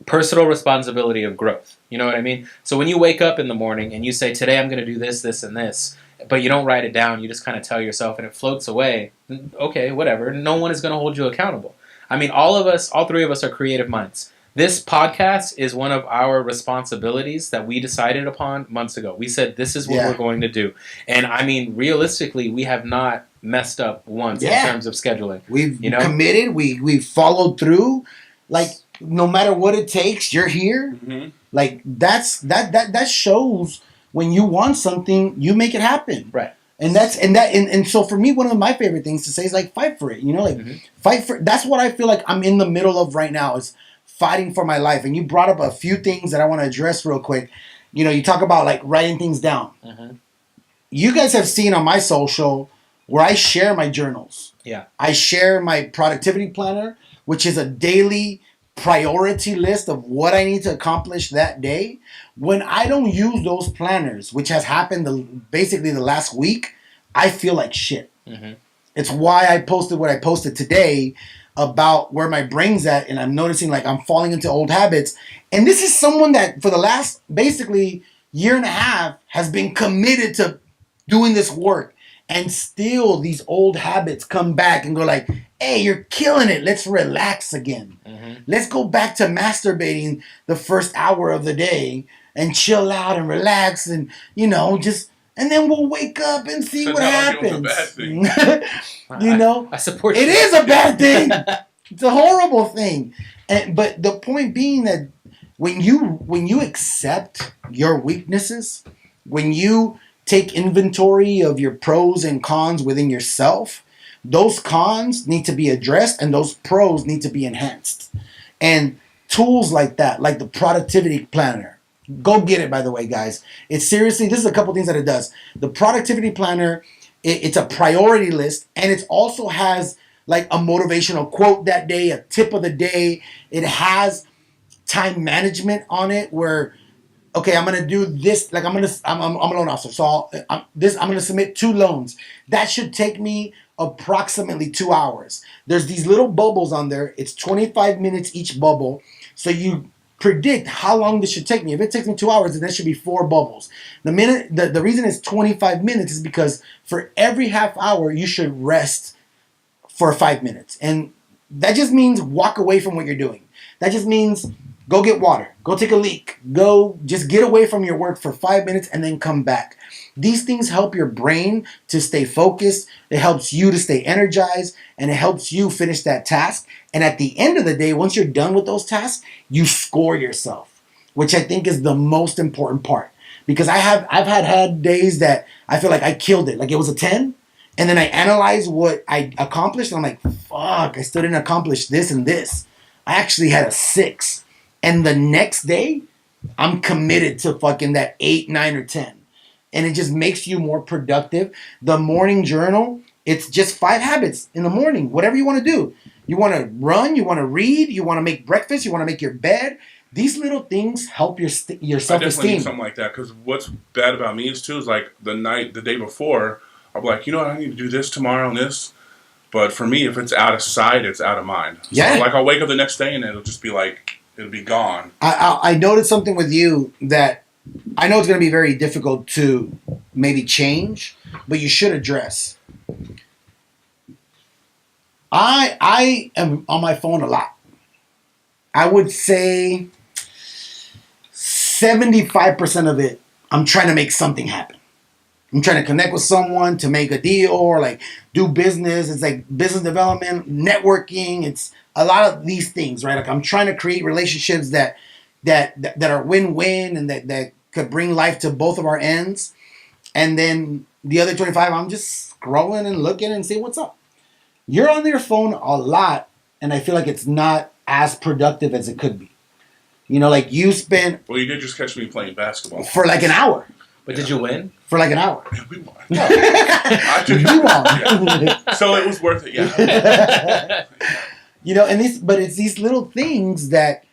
personal responsibility of growth. You know what I mean? So when you wake up in the morning and you say, today I'm going to do this, this, and this, but you don't write it down, you just kind of tell yourself and it floats away. Okay, whatever. No one is going to hold you accountable. I mean, all three of us are creative minds. This podcast is one of our responsibilities that we decided upon months ago. We said, this is what we're going to do. And I mean, realistically, we have not messed up once in terms of scheduling. We've committed. We've followed through. Like, no matter what it takes, you're here. Mm-hmm. Like that shows when you want something, you make it happen. Right. And so for me, one of my favorite things to say is like fight for it. You know, like fight for. That's what I feel like I'm in the middle of right now is fighting for my life. And you brought up a few things that I want to address real quick. You know, you talk about like writing things down. Mm-hmm. You guys have seen on my social where I share my journals. Yeah. I share my productivity planner, which is a daily priority list of what I need to accomplish that day. When I don't use those planners, which has happened basically the last week, I feel like shit. Mm-hmm. It's why I posted what I posted today about where my brain's at, and I'm noticing like I'm falling into old habits. And this is someone that for the last basically year and a half has been committed to doing this work, and still these old habits come back and go like, hey, you're killing it. Let's relax again. Mm-hmm. Let's go back to masturbating the first hour of the day and chill out and relax and, you know, just, and then we'll wake up and see what happens. You know, I support you. It is a bad thing. It's a horrible thing. But the point being that when you accept your weaknesses, when you take inventory of your pros and cons within yourself, those cons need to be addressed and those pros need to be enhanced. And tools like that, like the productivity planner, go get it, by the way, guys. It's seriously, this is a couple things that it does. The productivity planner, it's a priority list, and it also has like a motivational quote that day, a tip of the day. It has time management on it where, okay, I'm gonna do this. Like I'm a loan officer, so I'm gonna submit 2 loans. That should take me approximately 2 hours. There's these little bubbles on there. It's 25 minutes each bubble, so you predict how long this should take me. If it takes me 2 hours, then that should be 4 bubbles. The reason it's 25 minutes is because for every half hour you should rest for 5 minutes, and that just means walk away from what you're doing. That just means go get water. Go take a leak. Go just get away from your work for 5 minutes and then come back. These things help your brain to stay focused. It helps you to stay energized, and it helps you finish that task. And at the end of the day, once you're done with those tasks, you score yourself, which I think is the most important part. Because I've had days that I feel like I killed it. Like it was a 10. And then I analyze what I accomplished. And I'm like, fuck, I still didn't accomplish this and this. I actually had a 6. And the next day, I'm committed to fucking that 8, 9, or 10. And it just makes you more productive. The morning journal, it's just 5 habits in the morning. Whatever you want to do. You want to run, you want to read, you want to make breakfast, you want to make your bed. These little things help your self-esteem. I definitely need something like that, because what's bad about me is like the day before, I'm like, you know what, I need to do this tomorrow and this. But for me, if it's out of sight, it's out of mind. Yeah. So, like, I'll wake up the next day and it'll just be like, it'll be gone. I noticed something with you that I know it's going to be very difficult to maybe change, but you should address. I am on my phone a lot. I would say 75% of it, I'm trying to make something happen. I'm trying to connect with someone to make a deal or like do business. It's like business development, networking. It's a lot of these things, right? Like I'm trying to create relationships that are win-win and that could bring life to both of our ends. And then the other 25, I'm just scrolling and looking and see what's up. You're on your phone a lot, and I feel like it's not as productive as it could be. You know, like you spent Well, you did just catch me playing basketball. for like an hour. But did you win? For like an hour. Yeah, we won. No. I did. You won. Yeah. So it was worth it, yeah. You know, but it's these little things that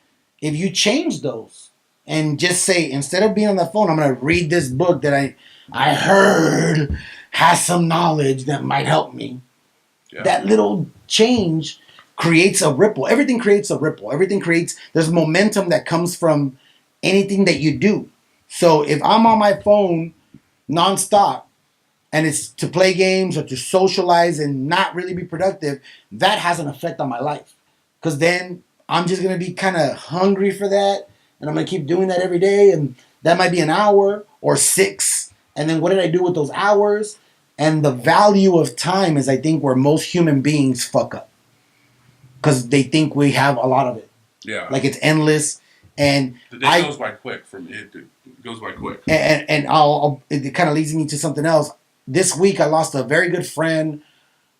if you change those and just say, instead of being on the phone, I'm going to read this book that I heard has some knowledge that might help me. Yeah. That little change creates a ripple. Everything creates a ripple. There's momentum that comes from anything that you do. So if I'm on my phone nonstop and it's to play games or to socialize and not really be productive, that has an effect on my life. Because then I'm just going to be kind of hungry for that. And I'm going to keep doing that every day. And that might be an hour or 6. And then what did I do with those hours? And the value of time is, I think, where most human beings fuck up. Because they think we have a lot of it. Yeah. Like it's endless. And the day goes by quick for me. It goes by quick. And it kind of leads me to something else. This week I lost a very good friend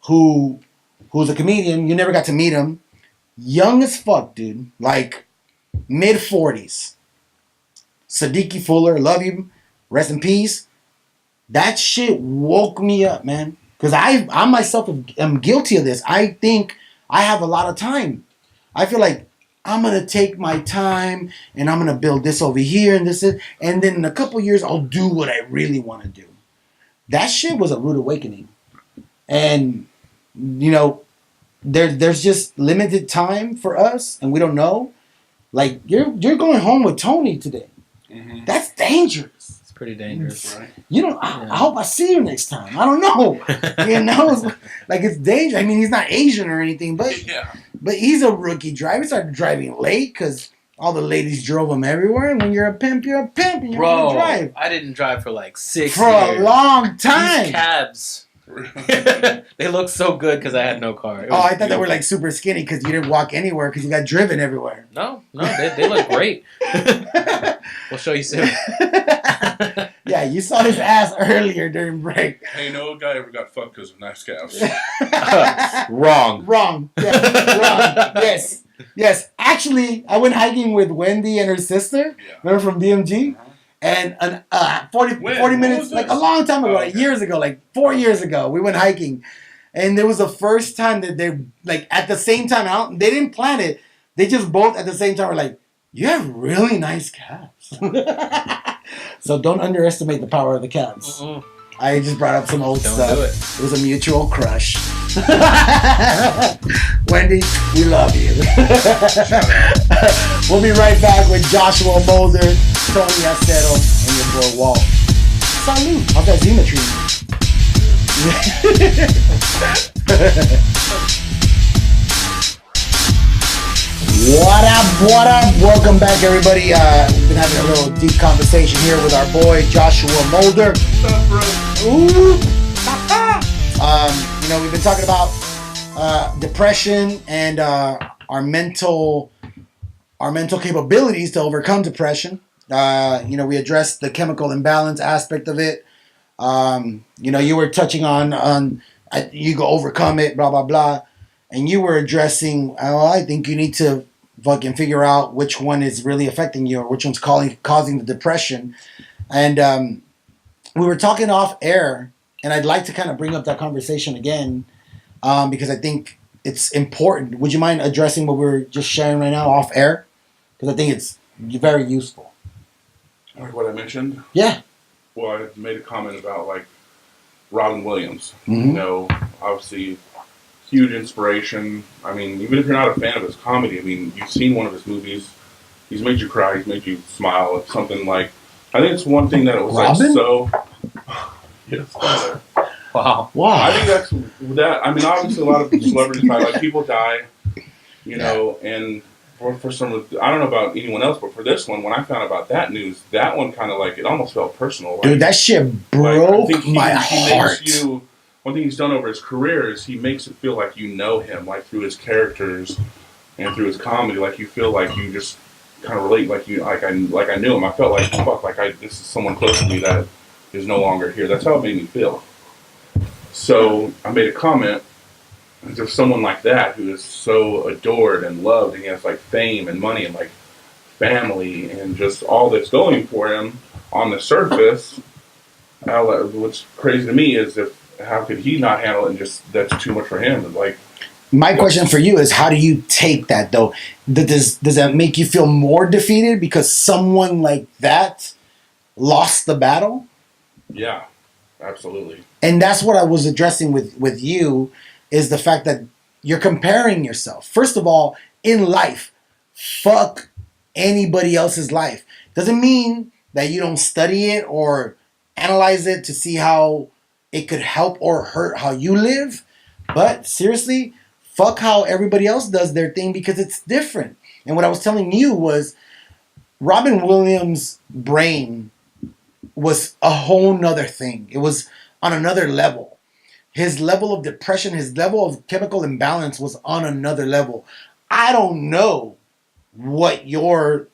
who's a comedian. You never got to meet him. Young as fuck, dude. Like mid 40s. Siddiqui Fuller, love you. Rest in peace. That shit woke me up, man. Because I myself am guilty of this. I think I have a lot of time. I feel like I'm going to take my time and I'm going to build this over here and this is, and then in a couple years I'll do what I really want to do. That shit was a rude awakening. And, you know, there's just limited time for us and we don't know. Like, you're going home with Tony today. Mm-hmm. That's dangerous. It's pretty dangerous. Right. You know, I hope I see you next time. I don't know. You know, like it's dangerous. I mean, he's not Asian or anything, but Yeah. but he's a rookie driver. He started driving late because all the ladies drove him everywhere. And when you're a pimp, you're a pimp, and you want to drive I didn't drive for like 6 for years. a long These time. cabs. They look so good because I had no car. It Oh, was I thought they beautiful. were like super skinny because you didn't walk anywhere because you got driven everywhere. No, they look great. We'll show you soon. Yeah, you saw his ass earlier during break. Hey, no guy ever got fucked because of nice calves. Wrong. Wrong. Yeah, wrong. Yes. Yes. Actually, I went hiking with Wendy and her sister. Yeah. Remember from DMG? And 40 When? 40 What minutes, was like this? a long time ago, Oh, like okay. years ago, like 4 years ago, we went hiking. And there was the first time that they, like, at the same time out, they didn't plan it. They just both at the same time were like, you have really nice calves. So don't underestimate the power of the calves. Mm-mm. I just brought up some old Don't stuff. do it. It was a mutual crush. Wendy, we love you. We'll be right back with Joshua Mulder, Tony Acero, and your boy Walt. Salud. How's that Zima What up, what up? Welcome back, everybody. We've been having a little deep conversation here with our boy Joshua Mulder. What's up, bro? Ooh. You know, we've been talking about depression and our mental capabilities to overcome depression. You know, we addressed the chemical imbalance aspect of it. You know, you were touching on you go overcome it, blah blah blah, and you were addressing. I think you need to fucking figure out which one is really affecting you or which one's causing the depression. And we were talking off air, and I'd like to kind of bring up that conversation again because I think it's important. Would you mind addressing what we're just sharing right now off air? Because I think it's very useful. Like what I mentioned? Yeah. Well, I made a comment about, like, Robin Williams. Mhm. You know, obviously huge inspiration. I mean, even if you're not a fan of his comedy, I mean, you've seen one of his movies. He's made you cry. He's made you smile. It's something like, I think it's one thing that it was Robin? like so. Yes. Wow. I think that's that. I mean, obviously, a lot of celebrities die. Like people die, you know, and for some, I don't know about anyone else, but for this one, when I found about that news, that one kind of like it almost felt personal. Like, Dude, that shit broke my heart. One thing he's done over his career is he makes it feel like you know him, like through his characters and through his comedy. Like you feel like you just kind of relate, like I knew him. I felt like fuck, this is someone close to me that is no longer here. That's how it made me feel. So I made a comment. There's someone like that who is so adored and loved, and he has like fame and money and like family and just all that's going for him on the surface. What's crazy to me is how could he not handle it and just that's too much for him? Like, my question for you is, how do you take that though? Does that make you feel more defeated because someone like that lost the battle? Yeah, absolutely. And that's what I was addressing with you, is the fact that you're comparing yourself. First of all, in life, fuck anybody else's life. Doesn't mean that you don't study it or analyze it to see how it could help or hurt how you live. But seriously, fuck how everybody else does their thing because it's different. And what I was telling you was Robin Williams' brain was a whole nother thing. It was on another level. His level of depression, his level of chemical imbalance was on another level. I don't know what your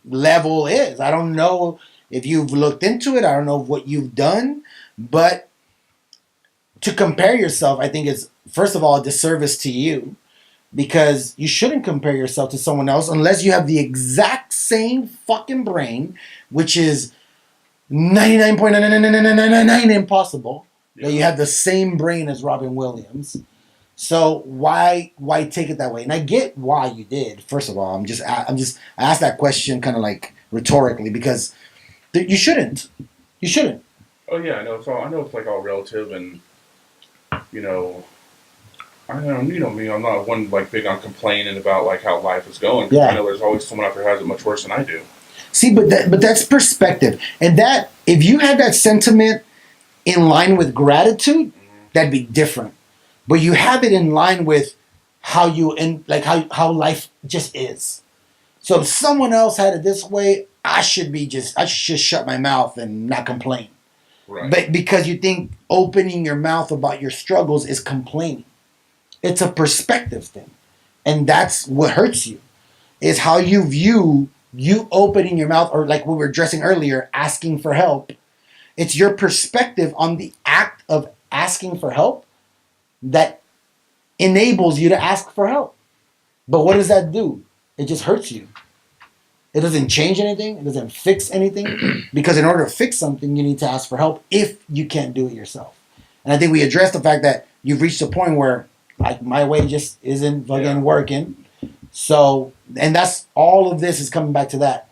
level is. I don't know if you've looked into it. I don't know what you've done. But to compare yourself, I think is, first of all, a disservice to you, because you shouldn't compare yourself to someone else unless you have the exact same fucking brain, which is 99.99999 impossible. That you have the same brain as Robin Williams. So why take it that way? And I get why you did. First of all, I asked that question kind of like rhetorically because you shouldn't. You shouldn't. Oh yeah, I know it's like all relative, and you know, I don't you know me. I'm not one like big on complaining about like how life is going. Yeah. I know there's always someone out there who has it much worse than I do. See, but that's perspective, and that if you had that sentiment in line with gratitude, that'd be different. But you have it in line with how how life just is. So if someone else had it this way, I should just shut my mouth and not complain. Right. But because you think opening your mouth about your struggles is complaining. It's a perspective thing. And that's what hurts you. Is how you view you opening your mouth, or like we were addressing earlier, asking for help. It's your perspective on the act of asking for help that enables you to ask for help. But what does that do? It just hurts you. It doesn't change anything. It doesn't fix anything. Because in order to fix something, you need to ask for help if you can't do it yourself. And I think we addressed the fact that you've reached a point where like my way just isn't fucking working. So, and that's all of this is coming back to that.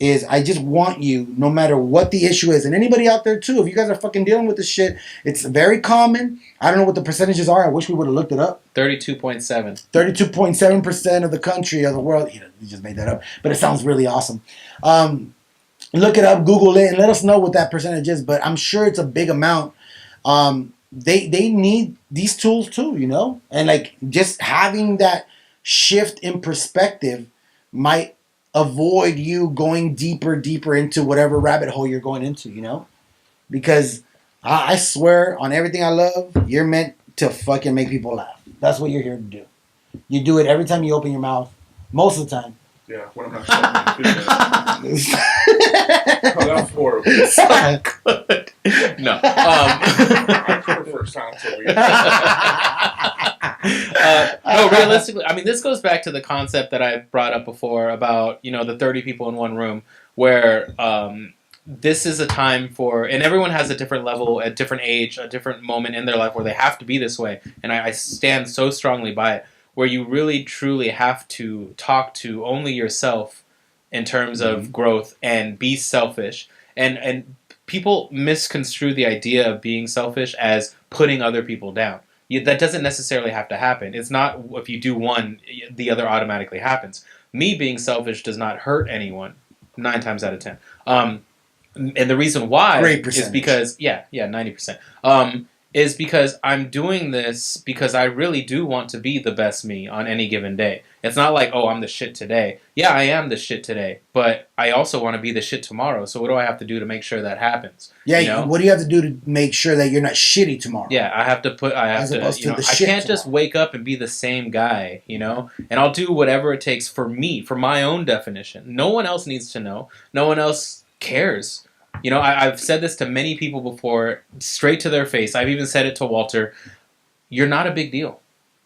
Is I just want you, no matter what the issue is, and anybody out there too, if you guys are fucking dealing with this shit, it's very common. I don't know what the percentages are. I wish we would have looked it up. 32.7. 32.7% of the country, of the world. You just made that up, but it sounds really awesome. Look it up, Google it, and let us know what that percentage is. But I'm sure it's a big amount. They need these tools too, you know, and like just having that shift in perspective might avoid you going deeper into whatever rabbit hole you're going into, you know? Because I swear on everything I love, you're meant to fucking make people laugh. That's what you're here to do. You do it every time you open your mouth. Most of the time. Yeah, when I'm not studying. Oh, that was horrible. So good. No. I prefer silence over here. No, realistically, I mean, this goes back to the concept that I brought up before about, you know, the 30 people in one room, where this is a time for, and everyone has a different level, a different age, a different moment in their life where they have to be this way. And I stand so strongly by it, where you really, truly have to talk to only yourself in terms of growth and be selfish. And people misconstrue the idea of being selfish as putting other people down. That doesn't necessarily have to happen. It's not if you do one, the other automatically happens. Me being selfish does not hurt anyone 9 times out of 10. And the reason why Great is percentage. because 90%. Is because I'm doing this because I really do want to be the best me on any given day. It's not like, oh, I'm the shit today. Yeah, I am the shit today, but I also want to be the shit tomorrow. So what do I have to do to make sure that happens? Yeah, you know? what do you have to do to make sure that you're not shitty tomorrow? Yeah, I have to As opposed to the I shit can't just tomorrow. wake up and be the same guy, you know? And I'll do whatever it takes for me, for my own definition. No one else needs to know. No one else cares. You know, I've said this to many people before, straight to their face. I've even said it to Walter. You're not a big deal.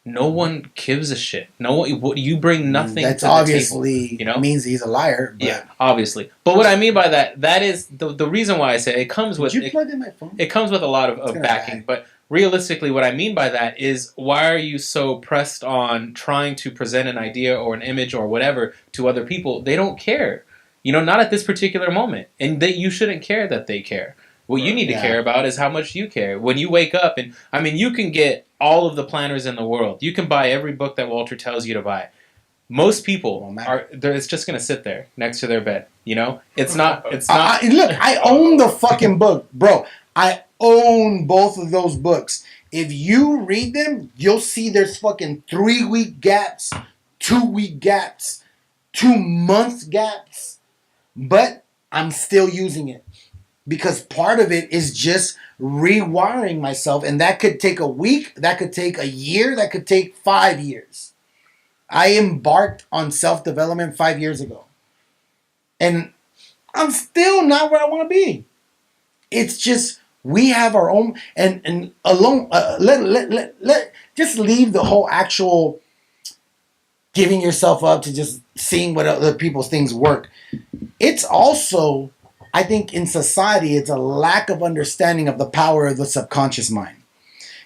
No one gives a shit. No one, you bring nothing That's to the obviously table. You know? means he's a liar. But Yeah, obviously. But what I mean by that is the reason why I say it comes with did you plug in my phone? it comes with a lot It's of gonna backing. die. But realistically, what I mean by that is why are you so pressed on trying to present an idea or an image or whatever to other people? They don't care. You know, not at this particular moment. And you shouldn't care that they care. What you need to Yeah. care about is how much you care. When you wake up, and I mean, you can get all of the planners in the world. You can buy every book that Walter tells you to buy. Most people Won't matter. are. It's just going to sit there next to their bed. You know, it's not. It's not. Look, I own the fucking book, bro. I own both of those books. If you read them, you'll see there's fucking 3-week gaps, 2-week gaps, 2-month gaps. But I'm still using it because part of it is just rewiring myself, and that could take a week, that could take a year, that could take 5 years. I embarked on self-development 5 years ago, and I'm still not where I want to be. It's just we have our own and alone. Let just leave the whole actual giving yourself up to just seeing what other people's things work. It's also, I think, in society, it's a lack of understanding of the power of the subconscious mind.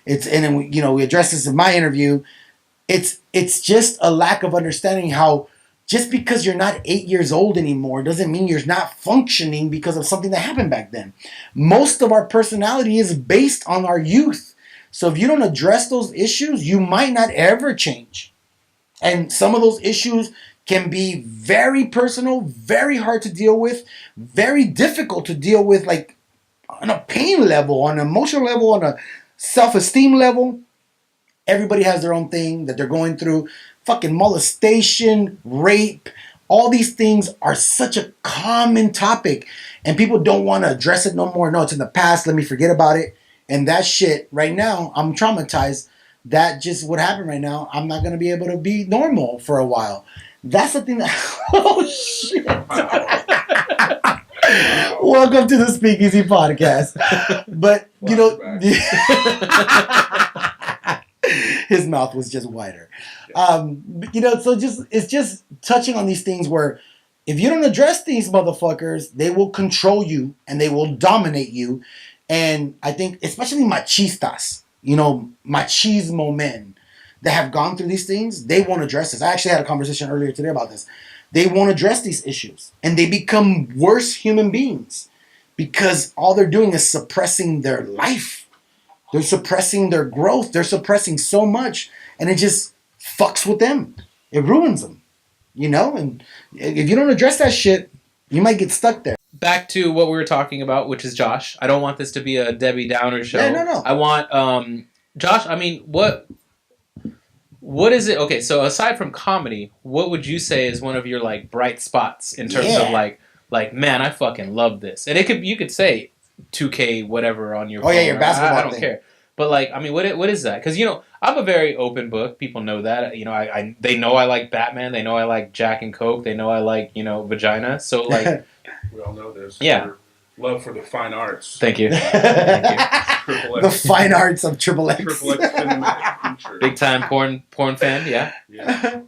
It's and then we addressed this in my interview. It's just a lack of understanding how just because you're not 8 years old anymore doesn't mean you're not functioning because of something that happened back then. Most of our personality is based on our youth. So if you don't address those issues, you might not ever change. And some of those issues can be very personal, very hard to deal with, very difficult to deal with, like on a pain level, on an emotional level, on a self-esteem level. Everybody has their own thing that they're going through. Fucking molestation, rape, all these things are such a common topic. And people don't want to address it no more. No, it's in the past. Let me forget about it. And that shit, right now, I'm traumatized. That just what happened right now. I'm not going to be able to be normal for a while. That's the thing that... Oh, shit. Welcome to the Speakeasy Podcast. But, his mouth was just wider. So it's just touching on these things where if you don't address these motherfuckers, they will control you and they will dominate you. And I think especially machistas, machismo men that have gone through these things, they won't address this. I actually had a conversation earlier today about this. They won't address these issues and they become worse human beings because all they're doing is suppressing their life. They're suppressing their growth. They're suppressing so much and it just fucks with them. It ruins them, and if you don't address that shit, you might get stuck there. Back to what we were talking about, which is Josh. I don't want this to be a Debbie Downer show. Yeah, no. I want Josh. I mean, what is it? Okay, so aside from comedy, what would you say is one of your like bright spots in terms of like man, I fucking love this, and you could say 2K whatever on your phone. Yeah, your basketball I don't thing. care. But like, I mean, what is that? Because I'm a very open book. People know that. They know I like Batman. They know I like Jack and Coke. They know I like vagina. So like. We all know this. Yeah. Your love for the fine arts. Thank you. Triple The X. fine arts of Triple X. Triple X cinematic feature. Big time porn fan, yeah. Yeah.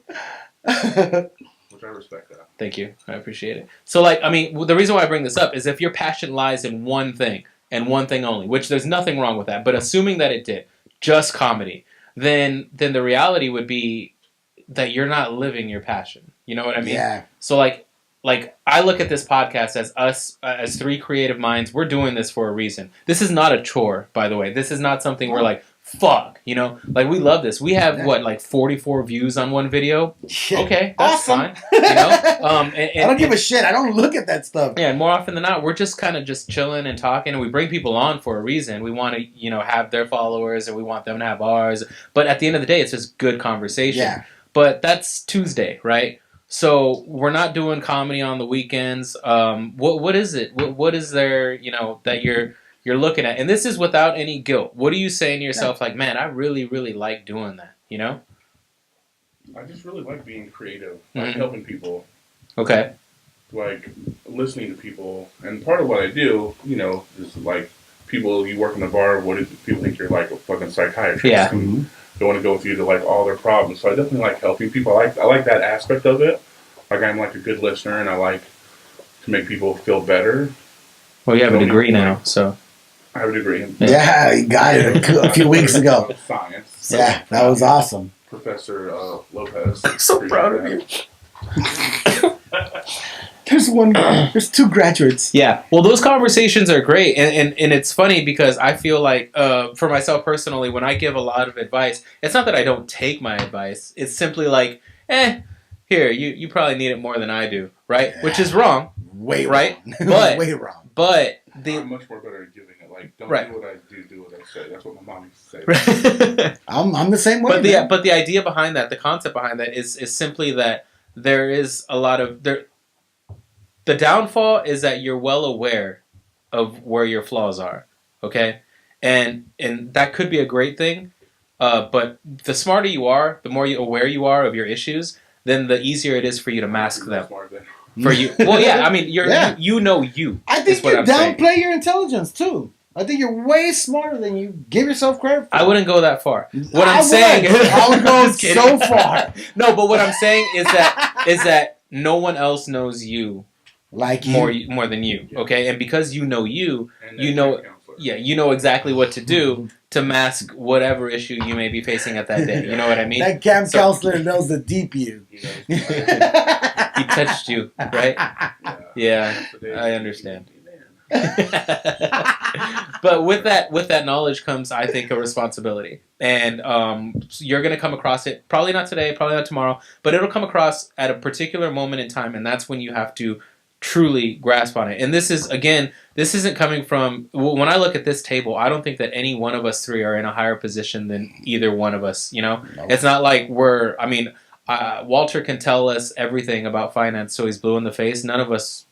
Which I respect that. Thank you. I appreciate it. So like, I mean, the reason why I bring this up is if your passion lies in one thing and one thing only, which there's nothing wrong with that, but assuming that it did, just comedy, then the reality would be that you're not living your passion. You know what I mean? Yeah. So like I look at this podcast as us as three creative minds. We're doing this for a reason. This is not a chore, by the way. This is not something we're like fuck, you know, like we love this. We have what, like 44 views on one video. Shit. Okay, that's Awesome. fine. You know, I don't give a shit. I don't look at that stuff. yeah, and more often than not, we're just kind of just chilling and talking, and we bring people on for a reason. We want to, you know, have their followers, and we want them to have ours. But at the end of the day, it's just good conversation. Yeah. But that's Tuesday, right? So we're not doing comedy on the weekends. What is it? What is there, you know, that you're looking at? And this is without any guilt. What are you saying to yourself, like, man, I really, really like doing that, you know? I just really like being creative, like helping people, Okay. like listening to people. And part of what I do, you know, is like people, you work in the bar, what do people think you're like a fucking psychiatrist? Yeah. And they want to go with you to like all their problems. So I definitely like helping people. I like that aspect of it. Like I'm like a good listener, and I like to make people feel better. Well, you have a degree now, so. I have a degree in Yeah, you got it a few weeks ago. science. Yeah, that was awesome. Professor Lopez. I'm so proud of you. There's two graduates. Yeah, well, those conversations are great, and it's funny because I feel like, for myself personally, when I give a lot of advice, it's not that I don't take my advice. It's simply like, here, you probably need it more than I do, right? Which is wrong, Way right? wrong. But way wrong. but I'm much more better at giving it. Like, don't Right. do what I do what I say. That's what my mom used to say. I'm the same way. but the idea behind that, the concept behind that is simply that there is a lot of there. The downfall is that you're well aware of where your flaws are, okay, and that could be a great thing. But the smarter you are, the more aware you are of your issues, then the easier it is for you to mask them. For you, well, yeah, I mean, Yeah. you know you. I think is what you I'm saying. downplay your intelligence too. I think you're way smarter than you give yourself credit for. I wouldn't go that far. What I I'm saying, would. I would go Just kidding. so far. No, but what I'm saying is that no one else knows you Like you. more than you. Okay, and because you know you, And you then know, your counselor. yeah, you know exactly what to do to mask whatever issue you may be facing at that day. You know what I mean? That camp So- counselor knows the deep you. You know, He touched you, right? Yeah, I understand. But with that knowledge comes, I think, a responsibility, and you're gonna come across it. Probably not today, probably not tomorrow, but it'll come across at a particular moment in time, and that's when you have to truly grasp on it. And this isn't coming from, when I look at this table, I don't think that any one of us three are in a higher position than either one of us. You know, No. It's not like Walter can tell us everything about finance, so he's blue in the face. None of us,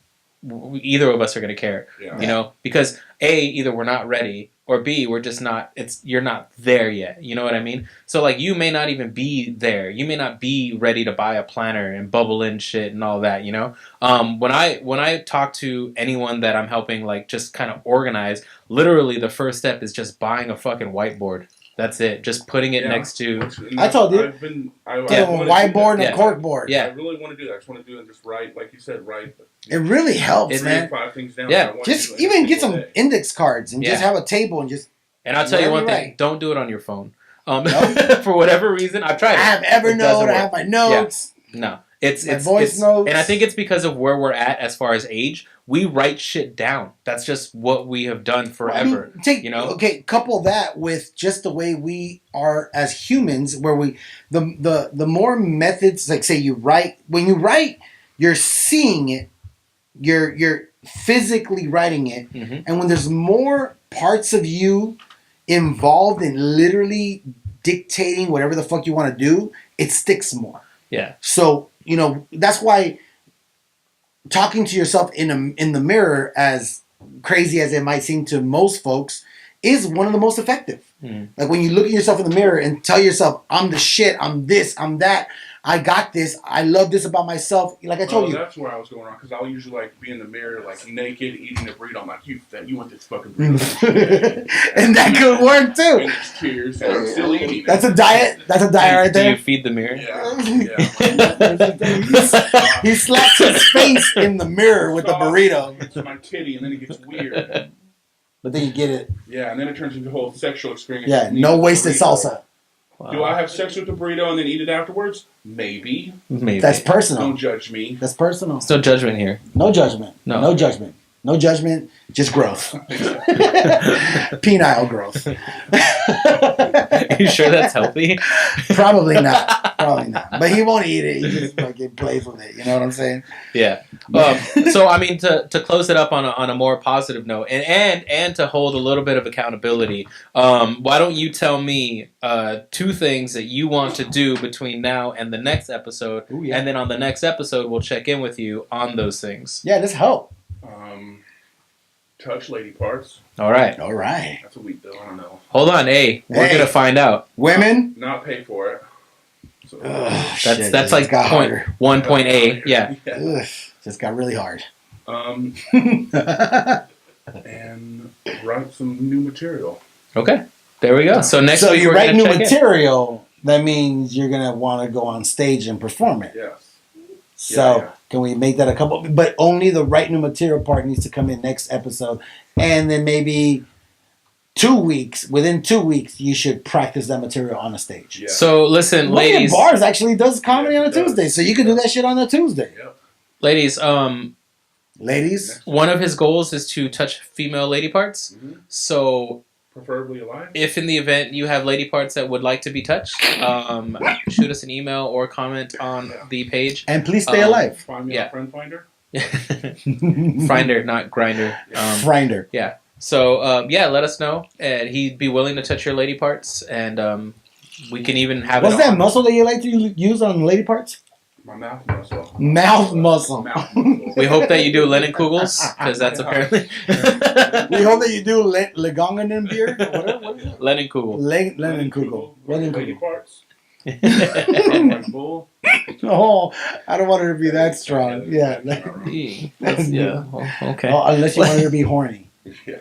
either of us, are going to care. Yeah. You know, because A, either we're not ready, or B, we're just not. You're not there yet. You know what I mean? So like, you may not even be there. You may not be ready to buy a planner and bubble in shit and all that. You know, when I talk to anyone that I'm helping, like just kind of organize, literally the first step is just buying a fucking whiteboard. That's it. Just putting it next to. I told you. I've been. I Yeah, wanna do whiteboard and that. a cork board. Yeah. I really want to do that. I just want to do it and just write, like you said, write. It really helps, It's- 3 man. or 5 things down. Yeah. that I want to Just do every even get single some day. index cards and just Yeah. have a table and just. And I'll tell you one Wherever thing: you don't do it on your phone. Nope. For whatever reason, I've tried I it. have It doesn't Evernote. I work. have my notes. No, it's My voice notes. and I think it's because of where we're at as far as age. We write shit down. That's just what we have done forever. I mean, you know? Okay, couple that with just the way we are as humans, where we the more methods, like say you write, when you write, you're seeing it, you're physically writing it, Mhm. and when there's more parts of you involved in literally dictating whatever the fuck you want to do, it sticks more. Yeah. So, that's why talking to yourself in the mirror, as crazy as it might seem to most folks, is one of the most effective. Mhm. Like when you look at yourself in the mirror and tell yourself, I'm the shit, I'm this, I'm that, I got this, I love this about myself. Like I told you. That's where I was going wrong, because I'll usually like be in the mirror, like naked, eating a burrito. I'm like, you want this fucking burrito? And that could work And too. it's tears, and I'm still eating. That's a diet. That's a diet right Do you there. feed the mirror? Yeah. He slaps his face in the mirror with the burrito. It's my titty, and then it gets weird. But then you get it. Yeah, and then it turns into a whole sexual experience. Yeah, no wasted salsa. Wow. Do I have sex with the burrito and then eat it afterwards? Maybe. Maybe. That's personal. Don't judge me. That's personal. There's no judgment here. No judgment. No. No judgment. No judgment, just growth. Penile growth. You sure that's healthy? Probably not. Probably not. But he won't eat it. He just fucking plays with it. You know what I'm saying? Yeah. So I mean, to close it up on a more positive note, and to hold a little bit of accountability, why don't you tell me 2 things that you want to do between now and the next episode, Ooh, yeah. and then on the next episode we'll check in with you on those things. Yeah, just help. Touch lady parts. All right. All right. That's a weak bill. I don't know. Hold on. Hey, we're Hey. gonna find out. Women. Not pay for it. So, That's like got point harder. 1.8. Yeah. Ugh, just got really hard. And write some new material. Okay. There we go. So next So week you we're write gonna new check in. material. That means you're gonna want to go on stage and perform it. Yes. So Yeah. can we make that a couple? But only the write new material part needs to come in next episode, and then maybe 2 weeks. Within 2 weeks, you should practice that material on a stage. Yeah. So listen, William ladies. Bars actually does comedy Yeah, on a he does. Tuesday, so you can do that shit on a Tuesday. Yep. Ladies, Ladies, one of his goals is to touch female lady parts. Mhm. So Preferably alive. if in the event you have lady parts that would like to be touched, shoot us an email or comment on the page. and please stay Um, alive. Find me Yeah. on Friend Finder. Finder, not grinder. Frinder. So yeah, let us know, and he'd be willing to touch your lady parts, and we can even have What's it. that on. muscle that you like to use on lady parts? My mouth muscle. Mouth muscle. Mouth muscle. We hope that you do Lennenkugels, because that's apparently We hope that you do Legonganen beer. What is it? Lennenkugel. Lennenkugel. Lady Lennenkugel. parts. Like bull. Oh, I don't want her to be that strong. Yeah. Yeah. Well, okay. Oh, unless you want her to be horny. Yeah.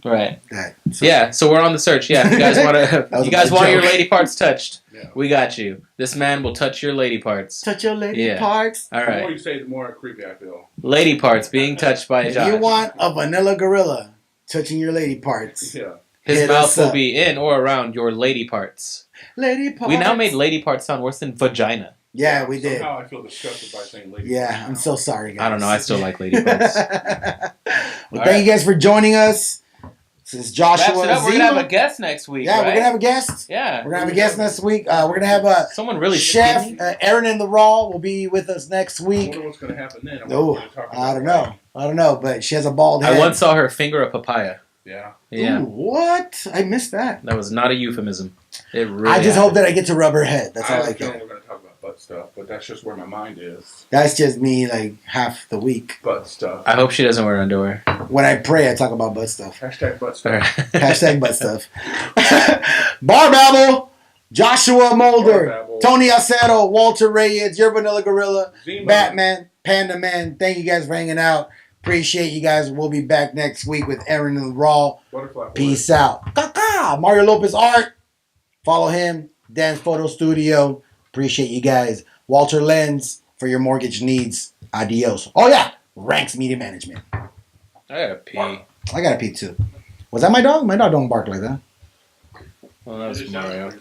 Right. That. Yeah. So we're on the search. Yeah. If you guys want That was to, you a guys bad want your joke. lady parts touched. Yeah. We got you. This man will touch your lady parts. Touch your lady Yeah. parts. All The more right. you say, the more creepy I feel. Lady parts being touched by If Josh. you want a vanilla gorilla touching your lady parts. Yeah. His hit mouth us will up. be in or around your lady parts. Lady parts. We now made lady parts sound worse than vagina. Yeah, we did. Somehow I feel disgusted by saying lady. Yeah, parts I'm now. so sorry, guys. I don't know. I still like lady parts. Well, thank you guys for joining us. This is Joshua. Wraps it up. We're Zima. gonna have a guest next week. Yeah, right? we're gonna have a guest. Yeah. We're gonna have a guest next week. We're gonna have a Someone really chef. skinny. Aaron in the Raw will be with us next I week. wonder what's going to happen then. Oh, I don't know. I don't know, but she has a bald head. I once saw her finger a papaya. Yeah. Yeah. Ooh, what? I missed that. That was not a euphemism. It really I just hope happened. that I get to rub her head. That's I all have I a feeling care. we're going to talk about butt stuff, but that's just where my mind is. That's just me, like half the week. Butt stuff. I hope she doesn't wear underwear. When I pray, I talk about butt stuff. Hashtag butt All stuff. right. Hashtag butt stuff. Bar Babble, Joshua Mulder, Bar Babble. Tony Acero, Walter Reyes, Your Vanilla Gorilla, Zima. Batman, Panda Man. Thank you guys for hanging out. Appreciate you guys. We'll be back next week with Aaron and the Raw. Butterfly. Boy. Peace out. Kaka! Mario Lopez Art. Follow him. Dance Photo Studio. Appreciate you guys. Walter Lenz for your mortgage needs. Adios. Oh yeah, Ranks Media Management. I gotta pee. I gotta pee too. Was that my dog? My dog don't bark like that. Well, that was Mario.